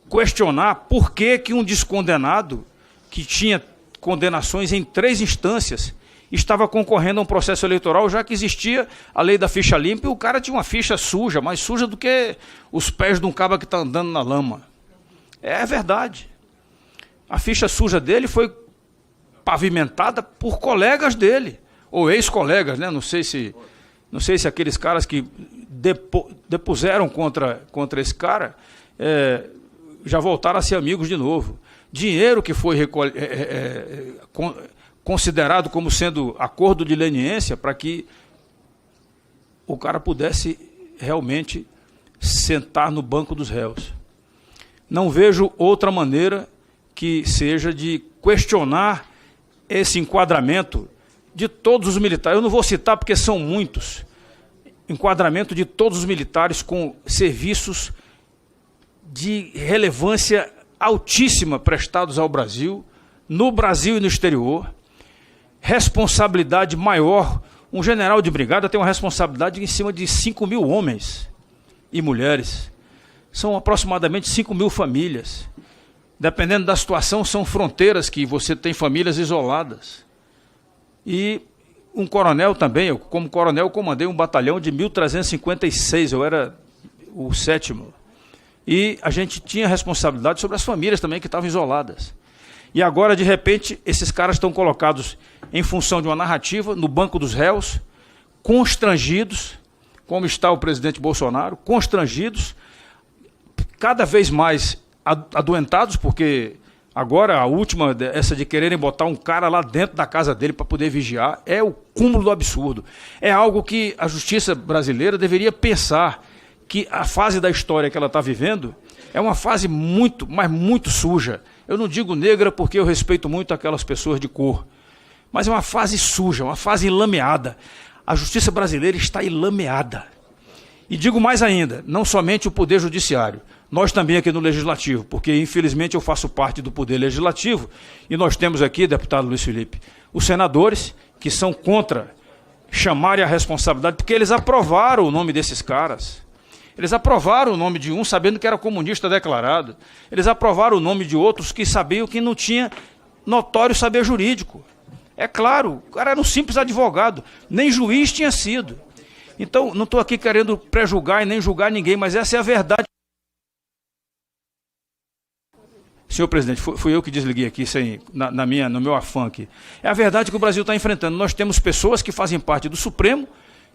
questionar por que um descondenado que tinha condenações em 3 instâncias estava concorrendo a um processo eleitoral, já que existia a lei da ficha limpa, e o cara tinha uma ficha suja, mais suja do que os pés de um caba que está andando na lama. É verdade. A ficha suja dele foi pavimentada por colegas dele, ou ex-colegas, né? Não sei se aqueles caras que depuseram contra esse cara já voltaram a ser amigos de novo. Dinheiro que foi considerado como sendo acordo de leniência para que o cara pudesse realmente sentar no banco dos réus. Não vejo outra maneira que seja de questionar esse enquadramento de todos os militares. Eu não vou citar porque são muitos. Enquadramento de todos os militares com serviços de relevância altíssima prestados ao Brasil, no Brasil e no exterior, responsabilidade maior. Um general de brigada tem uma responsabilidade em cima de 5.000 homens e mulheres. São aproximadamente 5.000 famílias. Dependendo da situação, são fronteiras que você tem famílias isoladas. E um coronel também, eu como coronel comandei um batalhão de 1.356, eu era o 7º. E a gente tinha responsabilidade sobre as famílias também que estavam isoladas. E agora, de repente, esses caras estão colocados em função de uma narrativa no banco dos réus, constrangidos, como está o presidente Bolsonaro, constrangidos, cada vez mais adoentados, porque agora a última, essa de quererem botar um cara lá dentro da casa dele para poder vigiar, é o cúmulo do absurdo. É algo que a justiça brasileira deveria pensar, que a fase da história que ela está vivendo é uma fase muito, mas muito suja. Eu não digo negra porque eu respeito muito aquelas pessoas de cor, mas é uma fase suja, uma fase enlameada. A justiça brasileira está enlameada. E digo mais ainda, não somente o Poder Judiciário, nós também aqui no Legislativo, porque infelizmente eu faço parte do Poder Legislativo, e nós temos aqui, deputado Luiz Felipe, os senadores que são contra chamarem a responsabilidade, porque eles aprovaram o nome desses caras. Eles aprovaram o nome de um sabendo que era comunista declarado. Eles aprovaram o nome de outros que sabiam que não tinha notório saber jurídico. É claro, o cara era um simples advogado, nem juiz tinha sido. Então, não estou aqui querendo pré-julgar e nem julgar ninguém, mas essa é a verdade. Senhor presidente, fui eu que desliguei aqui no meu afã aqui. É a verdade que o Brasil está enfrentando. Nós temos pessoas que fazem parte do Supremo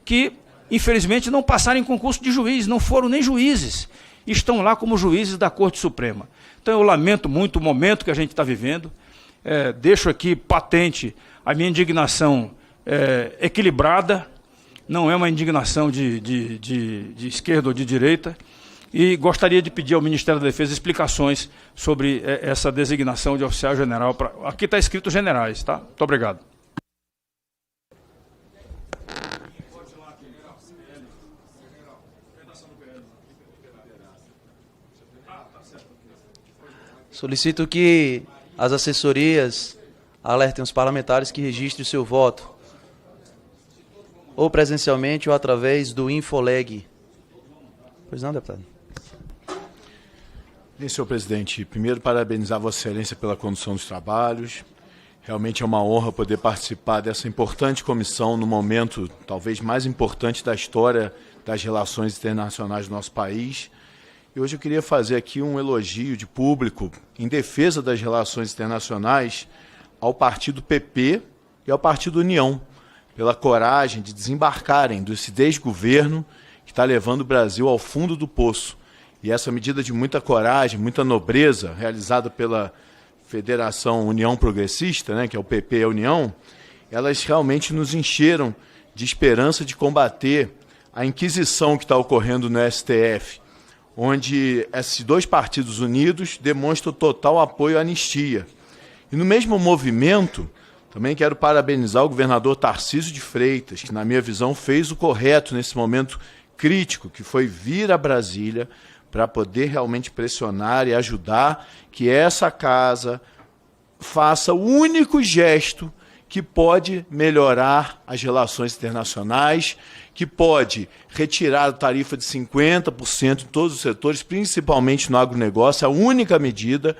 que, infelizmente, não passaram em concurso de juiz, não foram nem juízes. Estão lá como juízes da Corte Suprema. Então eu lamento muito o momento que a gente está vivendo. Deixo aqui patente a minha indignação equilibrada, não é uma indignação de esquerda ou de direita, e gostaria de pedir ao Ministério da Defesa explicações sobre essa designação de oficial-general. Aqui está escrito generais, tá? Muito obrigado. Solicito que as assessorias alertem os parlamentares que registrem o seu voto, ou presencialmente ou através do Infoleg. Pois não, deputado? Bem, senhor presidente, primeiro parabenizar Vossa Excelência pela condução dos trabalhos. Realmente é uma honra poder participar dessa importante comissão no momento talvez mais importante da história das relações internacionais do nosso país. E hoje eu queria fazer aqui um elogio de público em defesa das relações internacionais ao partido PP e ao partido União, pela coragem de desembarcarem desse desgoverno que está levando o Brasil ao fundo do poço. E essa medida de muita coragem, muita nobreza, realizada pela Federação União Progressista, né, que é o PP e a União, elas realmente nos encheram de esperança de combater a inquisição que está ocorrendo no STF, onde esses dois partidos unidos demonstram total apoio à anistia. E no mesmo movimento, também quero parabenizar o governador Tarcísio de Freitas, que, na minha visão, fez o correto nesse momento crítico, que foi vir a Brasília para poder realmente pressionar e ajudar que essa casa faça o único gesto que pode melhorar as relações internacionais, que pode retirar a tarifa de 50% em todos os setores, principalmente no agronegócio, a única medida.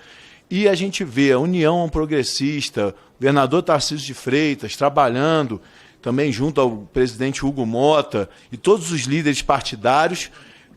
E a gente vê a União Progressista, o governador Tarcísio de Freitas trabalhando também junto ao presidente Hugo Mota e todos os líderes partidários,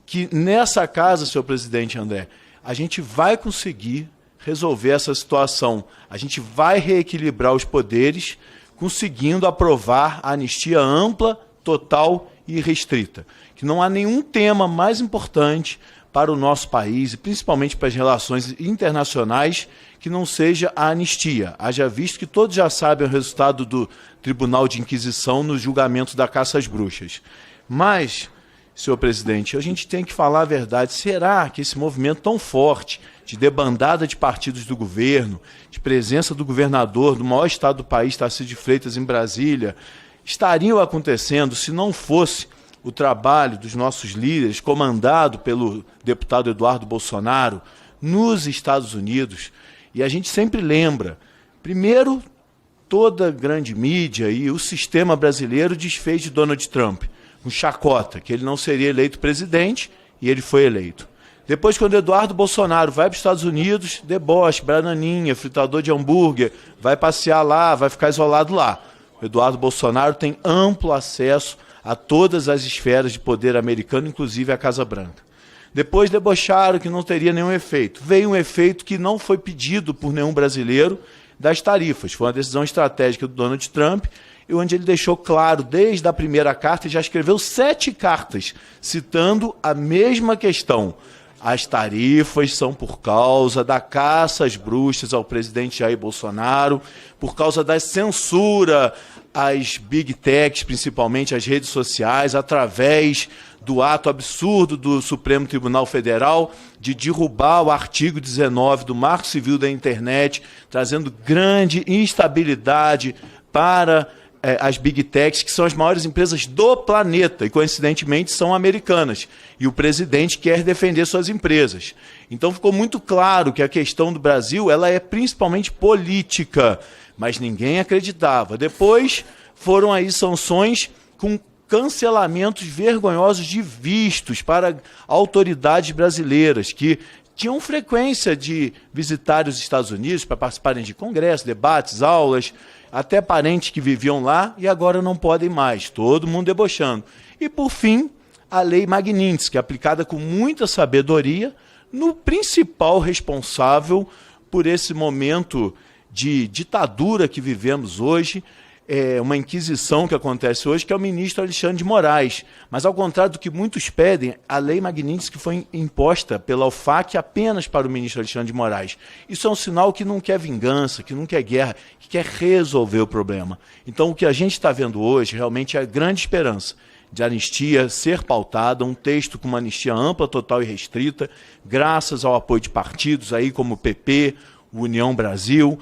que nessa casa, senhor presidente André, a gente vai conseguir resolver essa situação. A gente vai reequilibrar os poderes, conseguindo aprovar a anistia ampla, total e restrita. Que não há nenhum tema mais importante para o nosso país, e principalmente para as relações internacionais, que não seja a anistia. Haja visto que todos já sabem o resultado do Tribunal de Inquisição no julgamento da caça às bruxas. Mas, senhor presidente, a gente tem que falar a verdade. Será que esse movimento tão forte de debandada de partidos do governo, de presença do governador do maior estado do país, Tarcísio de Freitas, em Brasília, estariam acontecendo se não fosse o trabalho dos nossos líderes, comandado pelo deputado Eduardo Bolsonaro, nos Estados Unidos? E a gente sempre lembra, primeiro, toda a grande mídia e o sistema brasileiro desfez de Donald Trump, um chacota, que ele não seria eleito presidente, e ele foi eleito. Depois, quando Eduardo Bolsonaro vai para os Estados Unidos, deboche, bananinha, fritador de hambúrguer, vai passear lá, vai ficar isolado lá. O Eduardo Bolsonaro tem amplo acesso a todas as esferas de poder americano, inclusive a Casa Branca. Depois debocharam que não teria nenhum efeito. Veio um efeito que não foi pedido por nenhum brasileiro, das tarifas. Foi uma decisão estratégica do Donald Trump, onde ele deixou claro, desde a primeira carta, e já escreveu 7 cartas, citando a mesma questão. As tarifas são por causa da caça às bruxas ao presidente Jair Bolsonaro, por causa da censura às big techs, principalmente às redes sociais, através do ato absurdo do Supremo Tribunal Federal de derrubar o artigo 19 do Marco Civil da Internet, trazendo grande instabilidade para as big techs, que são as maiores empresas do planeta, e coincidentemente são americanas, e o presidente quer defender suas empresas. Então ficou muito claro que a questão do Brasil ela é principalmente política, mas ninguém acreditava. Depois foram aí sanções com cancelamentos vergonhosos de vistos para autoridades brasileiras, que tinham frequência de visitar os Estados Unidos para participarem de congressos, debates, aulas, até parentes que viviam lá e agora não podem mais, todo mundo debochando. E, por fim, a Lei Magnitsky, aplicada com muita sabedoria no principal responsável por esse momento de ditadura que vivemos hoje, uma inquisição que acontece hoje, que é o ministro Alexandre de Moraes. Mas, ao contrário do que muitos pedem, a lei Magnitsky foi imposta pela OFAC apenas para o ministro Alexandre de Moraes. Isso é um sinal que não quer vingança, que não quer guerra, que quer resolver o problema. Então, o que a gente está vendo hoje realmente é a grande esperança de anistia ser pautada, um texto com uma anistia ampla, total e restrita, graças ao apoio de partidos aí como o PP, o União Brasil,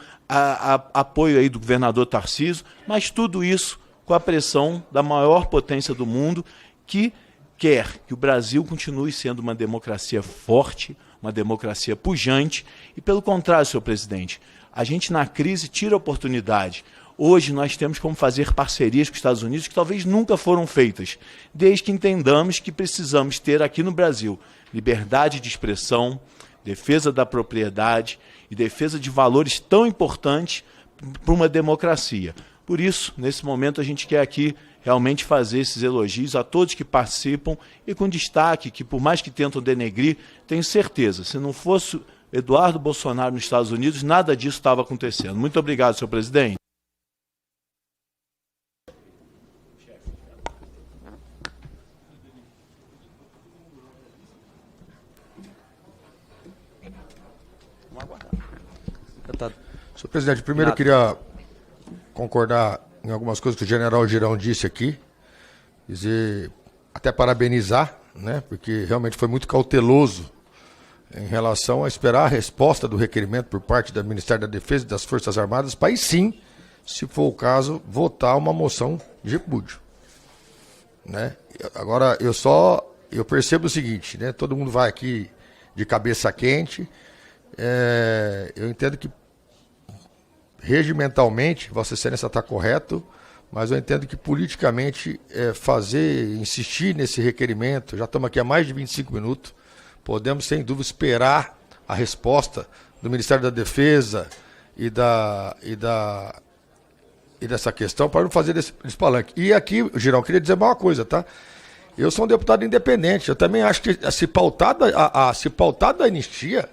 apoio aí do governador Tarcísio, mas tudo isso com a pressão da maior potência do mundo, que quer que o Brasil continue sendo uma democracia forte, uma democracia pujante, e pelo contrário, senhor presidente, a gente na crise tira a oportunidade. Hoje nós temos como fazer parcerias com os Estados Unidos que talvez nunca foram feitas, desde que entendamos que precisamos ter aqui no Brasil liberdade de expressão, defesa da propriedade e defesa de valores tão importantes para uma democracia. Por isso, nesse momento, a gente quer aqui realmente fazer esses elogios a todos que participam e com destaque que, por mais que tentam denegrir, tenho certeza, se não fosse Eduardo Bolsonaro nos Estados Unidos, nada disso estava acontecendo. Muito obrigado, senhor presidente. Senhor presidente, primeiro eu queria concordar em algumas coisas que o general Girão disse aqui, dizer, até parabenizar, né, porque realmente foi muito cauteloso em relação a esperar a resposta do requerimento por parte do Ministério da Defesa e das Forças Armadas, para aí sim, se for o caso, votar uma moção de repúdio. Né? Agora, eu percebo o seguinte, né, todo mundo vai aqui de cabeça quente, eu entendo que regimentalmente Vossa Excelência está correto, mas eu entendo que politicamente insistir nesse requerimento, já estamos aqui há mais de 25 minutos, podemos sem dúvida esperar a resposta do Ministério da Defesa e dessa questão para não fazer esse palanque. E aqui, Girão, eu queria dizer uma coisa, tá? Eu sou um deputado independente, eu também acho que se pautada a anistia,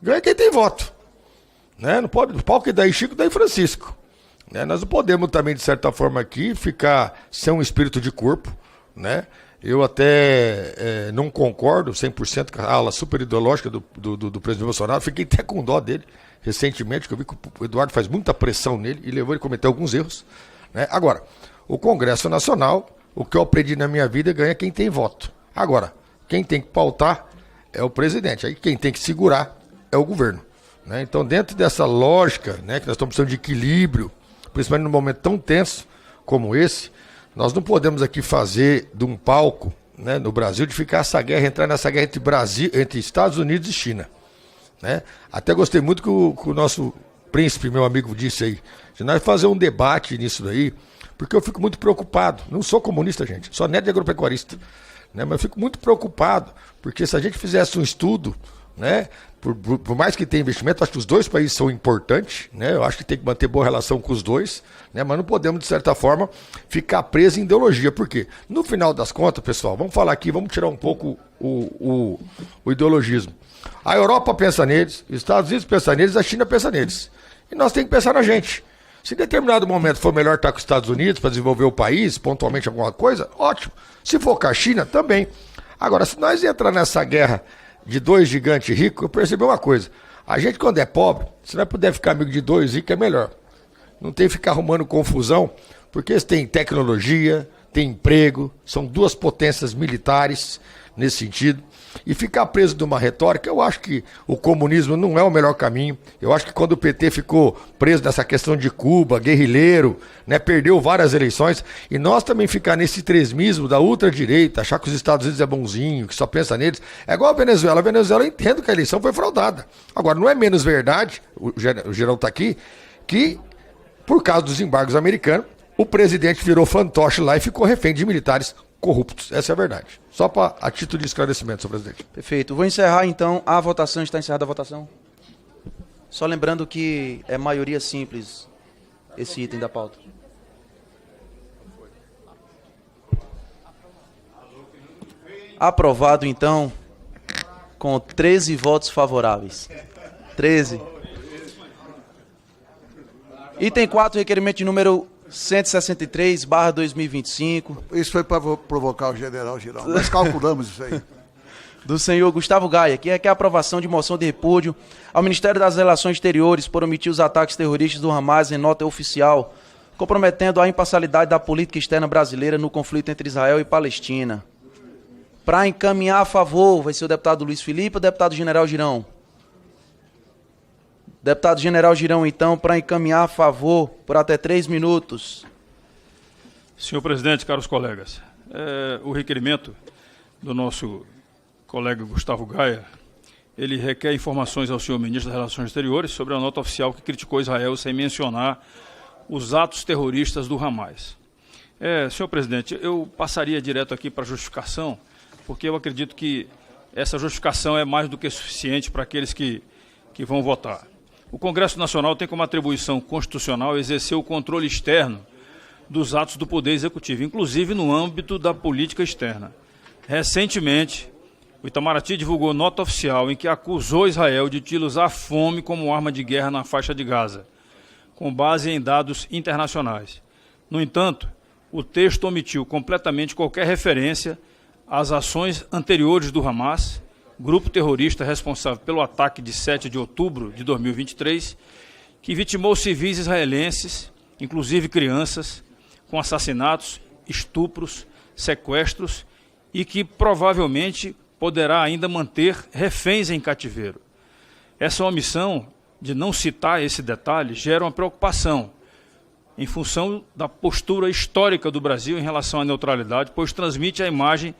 ganha quem tem voto. Né? Não pode, o pau que daí Chico, daí Francisco. Né? Nós não podemos também, de certa forma, aqui ficar sem um espírito de corpo. Né? Eu até não concordo 100% com a ala super ideológica do presidente Bolsonaro. Fiquei até com dó dele recentemente, que eu vi que o Eduardo faz muita pressão nele e levou ele a cometer alguns erros. Né? Agora, o Congresso Nacional, o que eu aprendi na minha vida, ganha quem tem voto. Agora, quem tem que pautar é o presidente. Aí quem tem que segurar é o governo. Né? Então, dentro dessa lógica, né, que nós estamos precisando de equilíbrio, principalmente num momento tão tenso como esse, nós não podemos aqui fazer de um palco, né, no Brasil, de ficar entrar nessa guerra entre Estados Unidos e China. Né? Até gostei muito que o nosso príncipe, meu amigo, disse aí, de nós fazer um debate nisso daí, porque eu fico muito preocupado. Não sou comunista, gente, sou neto de agropecuarista. Né? Mas eu fico muito preocupado, porque se a gente fizesse um estudo, né, por mais que tenha investimento, acho que os dois países são importantes, né? Eu acho que tem que manter boa relação com os dois, né? Mas não podemos, de certa forma, ficar presos em ideologia. Por quê? No final das contas, pessoal, vamos falar aqui, vamos tirar um pouco o ideologismo. A Europa pensa neles, os Estados Unidos pensam neles, a China pensa neles. E nós temos que pensar na gente. Se em determinado momento for melhor estar com os Estados Unidos para desenvolver o país, pontualmente alguma coisa, ótimo. Se for com a China, também. Agora, se nós entrar nessa guerra de dois gigantes ricos, eu percebi uma coisa. A gente, quando é pobre, se não puder ficar amigo de dois ricos, é melhor. Não tem que ficar arrumando confusão, porque eles têm tecnologia, têm emprego, são duas potências militares nesse sentido. E ficar preso de uma retórica, eu acho que o comunismo não é o melhor caminho. Eu acho que quando o PT ficou preso nessa questão de Cuba, guerrilheiro, né, perdeu várias eleições, e nós também ficar nesse tresmismo da ultradireita, achar que os Estados Unidos é bonzinho, que só pensa neles, é igual a Venezuela. A Venezuela, eu entendo que a eleição foi fraudada. Agora, não é menos verdade, o Geraldo está aqui, que por causa dos embargos americanos, o presidente virou fantoche lá e ficou refém de militares corruptos. Essa é a verdade. Só a título de esclarecimento, senhor presidente. Perfeito. Vou encerrar, então, a votação. Está encerrada a votação. Só lembrando que é maioria simples esse item da pauta. Aprovado, então, com 13 votos favoráveis. 13. Item 4, requerimento de número 163/2025. Isso foi para provocar o general Girão. Nós calculamos isso aí. Do senhor Gustavo Gaia, que requer a aprovação de moção de repúdio ao Ministério das Relações Exteriores por omitir os ataques terroristas do Hamas em nota oficial, comprometendo a imparcialidade da política externa brasileira no conflito entre Israel e Palestina. Para encaminhar a favor, vai ser o deputado Luiz Felipe ou o deputado General Girão? Deputado General Girão, então, para encaminhar a favor, por até 3 minutos. Senhor presidente, caros colegas, o requerimento do nosso colega Gustavo Gaia, ele requer informações ao senhor ministro das Relações Exteriores sobre a nota oficial que criticou Israel sem mencionar os atos terroristas do Hamas. Senhor presidente, eu passaria direto aqui para a justificação, porque eu acredito que essa justificação é mais do que suficiente para aqueles que vão votar. O Congresso Nacional tem como atribuição constitucional exercer o controle externo dos atos do Poder Executivo, inclusive no âmbito da política externa. Recentemente, o Itamaraty divulgou nota oficial em que acusou Israel de utilizar a fome como arma de guerra na faixa de Gaza, com base em dados internacionais. No entanto, o texto omitiu completamente qualquer referência às ações anteriores do Hamas, grupo terrorista responsável pelo ataque de 7 de outubro de 2023, que vitimou civis israelenses, inclusive crianças, com assassinatos, estupros, sequestros e que provavelmente poderá ainda manter reféns em cativeiro. Essa omissão de não citar esse detalhe gera uma preocupação em função da postura histórica do Brasil em relação à neutralidade, pois transmite a imagem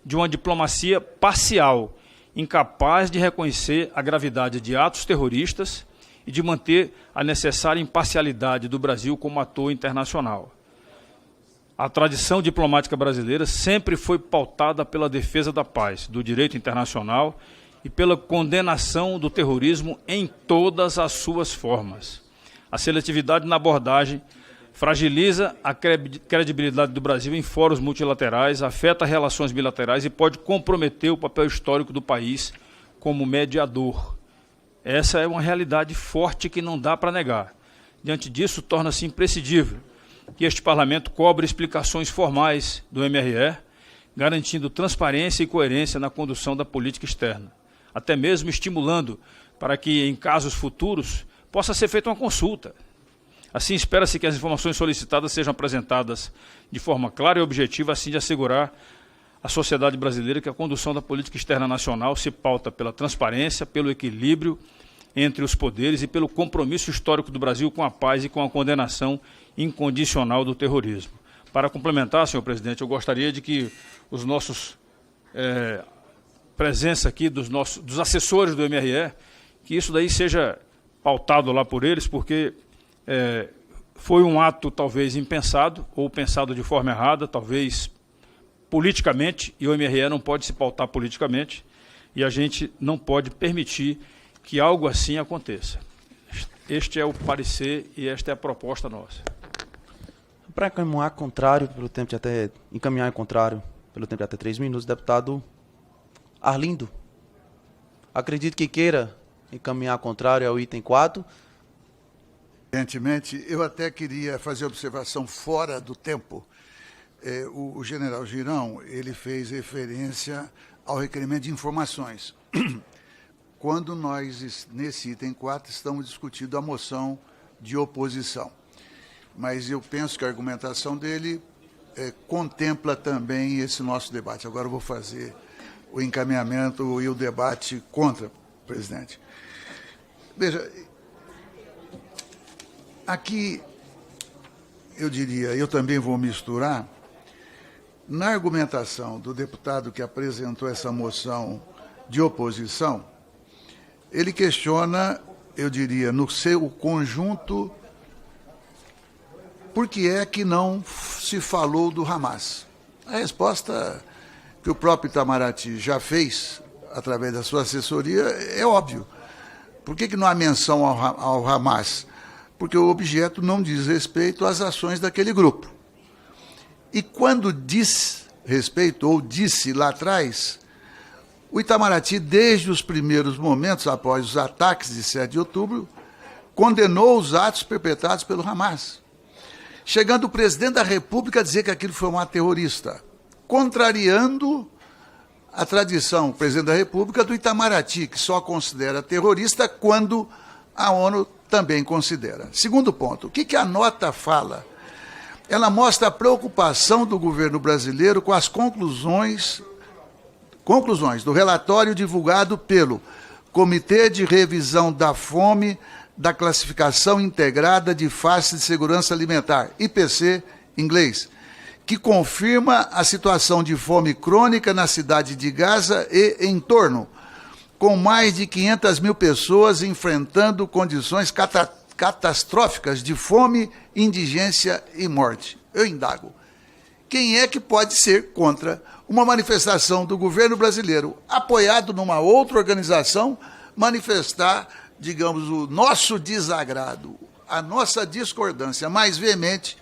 de uma diplomacia parcial, incapaz de reconhecer a gravidade de atos terroristas e de manter a necessária imparcialidade do Brasil como ator internacional. A tradição diplomática brasileira sempre foi pautada pela defesa da paz, do direito internacional e pela condenação do terrorismo em todas as suas formas. A seletividade na abordagem fragiliza a credibilidade do Brasil em fóruns multilaterais, afeta relações bilaterais e pode comprometer o papel histórico do país como mediador. Essa é uma realidade forte que não dá para negar. Diante disso, torna-se imprescindível que este Parlamento cobre explicações formais do MRE, garantindo transparência e coerência na condução da política externa, até mesmo estimulando para que, em casos futuros, possa ser feita uma consulta. Assim, espera-se que as informações solicitadas sejam apresentadas de forma clara e objetiva, a fim de assegurar à sociedade brasileira que a condução da política externa nacional se pauta pela transparência, pelo equilíbrio entre os poderes e pelo compromisso histórico do Brasil com a paz e com a condenação incondicional do terrorismo. Para complementar, senhor presidente, eu gostaria de que os nossos presença aqui dos assessores do MRE, que isso daí seja pautado lá por eles, porque foi um ato talvez impensado ou pensado de forma errada, talvez politicamente, e o MRE não pode se pautar politicamente, e a gente não pode permitir que algo assim aconteça. Este é o parecer e esta é a proposta nossa. Para encaminhar contrário, pelo tempo de até 3 minutos, deputado Arlindo. Acredito que queira encaminhar contrário ao item 4. Evidentemente, eu até queria fazer observação fora do tempo. O general Girão, ele fez referência ao requerimento de informações. Quando nós, nesse item 4, estamos discutindo a moção de oposição. Mas eu penso que a argumentação dele contempla também esse nosso debate. Agora eu vou fazer o encaminhamento e o debate contra, presidente. Veja, aqui, eu diria, eu também vou misturar, na argumentação do deputado que apresentou essa moção de oposição, ele questiona, eu diria, no seu conjunto, por que é que não se falou do Hamas? A resposta que o próprio Itamaraty já fez, através da sua assessoria, é óbvio. Por que não há menção ao Hamas? Porque o objeto não diz respeito às ações daquele grupo. E quando diz respeito, ou disse lá atrás, O Itamaraty, desde os primeiros momentos após os ataques de 7 de outubro, condenou os atos perpetrados pelo Hamas, chegando o presidente da República a dizer que aquilo foi um ato terrorista, contrariando a tradição, o presidente da República, do Itamaraty, que só considera terrorista quando a ONU também considera. Segundo ponto, o que a nota fala? Ela mostra a preocupação do governo brasileiro com as conclusões do relatório divulgado pelo Comitê de Revisão da Fome da Classificação Integrada de Faixa de Segurança Alimentar, IPC, inglês, que confirma a situação de fome crônica na cidade de Gaza e em torno, com mais de 500 mil pessoas enfrentando condições catastróficas de fome, indigência e morte. Eu indago, quem é que pode ser contra uma manifestação do governo brasileiro, apoiado numa outra organização, manifestar, digamos, o nosso desagrado, a nossa discordância mais veemente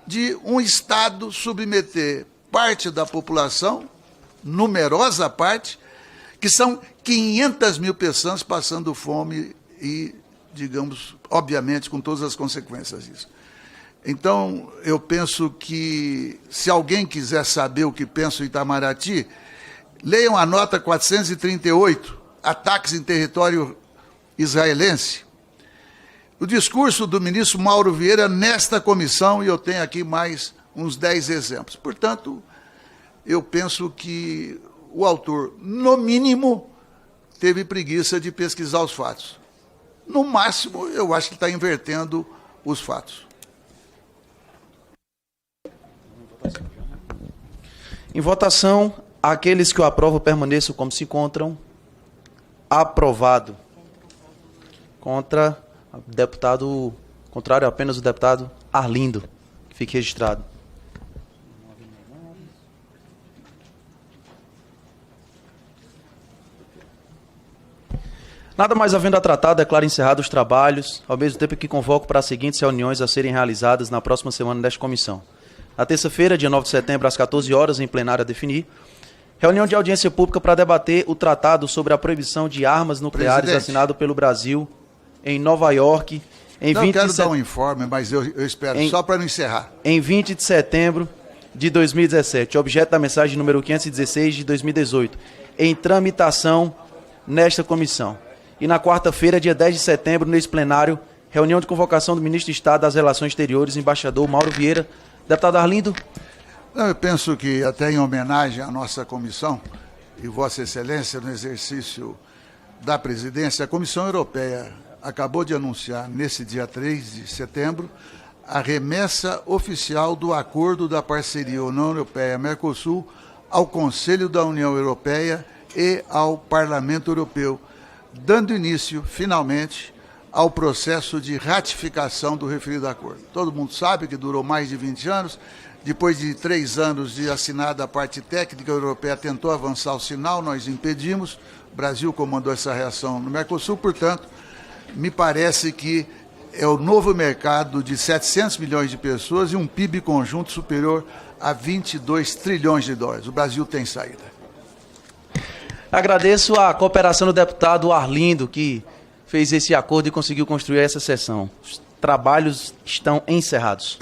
de um Estado submeter parte da população, numerosa parte, que são 500 mil pessoas passando fome e, digamos, obviamente, com todas as consequências disso. Então, eu penso que, se alguém quiser saber o que pensa o Itamaraty, leiam a nota 438, ataques em território israelense, o discurso do ministro Mauro Vieira nesta comissão, e eu tenho aqui mais uns 10 exemplos. Portanto, eu penso que o autor, no mínimo, teve preguiça de pesquisar os fatos. No máximo, eu acho que está invertendo os fatos. Em votação, aqueles que o aprovam permaneçam como se encontram. Aprovado. Contra deputado, contrário, apenas o deputado Arlindo, que fique registrado. Nada mais havendo a tratar, declaro encerrados os trabalhos, ao mesmo tempo que convoco para as seguintes reuniões a serem realizadas na próxima semana desta comissão. Na terça-feira, dia 9 de setembro, às 14 horas, em plenário a definir, reunião de audiência pública para debater o tratado sobre a proibição de armas nucleares assinado pelo Brasil em Nova York, em 20 quero dar um informe, mas eu espero, só para não encerrar. Em 20 de setembro de 2017, objeto da mensagem número 516 de 2018, em tramitação nesta comissão. E na quarta-feira, dia 10 de setembro, nesse plenário, reunião de convocação do ministro de Estado das Relações Exteriores, embaixador Mauro Vieira. Deputado Arlindo. Não, eu penso que, até em homenagem à nossa comissão, e Vossa Excelência, no exercício da presidência, a Comissão Europeia acabou de anunciar, nesse dia 3 de setembro, a remessa oficial do Acordo da Parceria União Europeia-Mercosul ao Conselho da União Europeia e ao Parlamento Europeu, dando início, finalmente, ao processo de ratificação do referido acordo. Todo mundo sabe que durou mais de 20 anos, depois de 3 anos de assinada a parte técnica europeia tentou avançar o sinal, nós impedimos, o Brasil comandou essa reação no Mercosul, portanto, me parece que é o novo mercado de 700 milhões de pessoas e um PIB conjunto superior a 22 trilhões de dólares. O Brasil tem saída. Agradeço a cooperação do deputado Arlindo, que fez esse acordo e conseguiu construir essa sessão. Os trabalhos estão encerrados.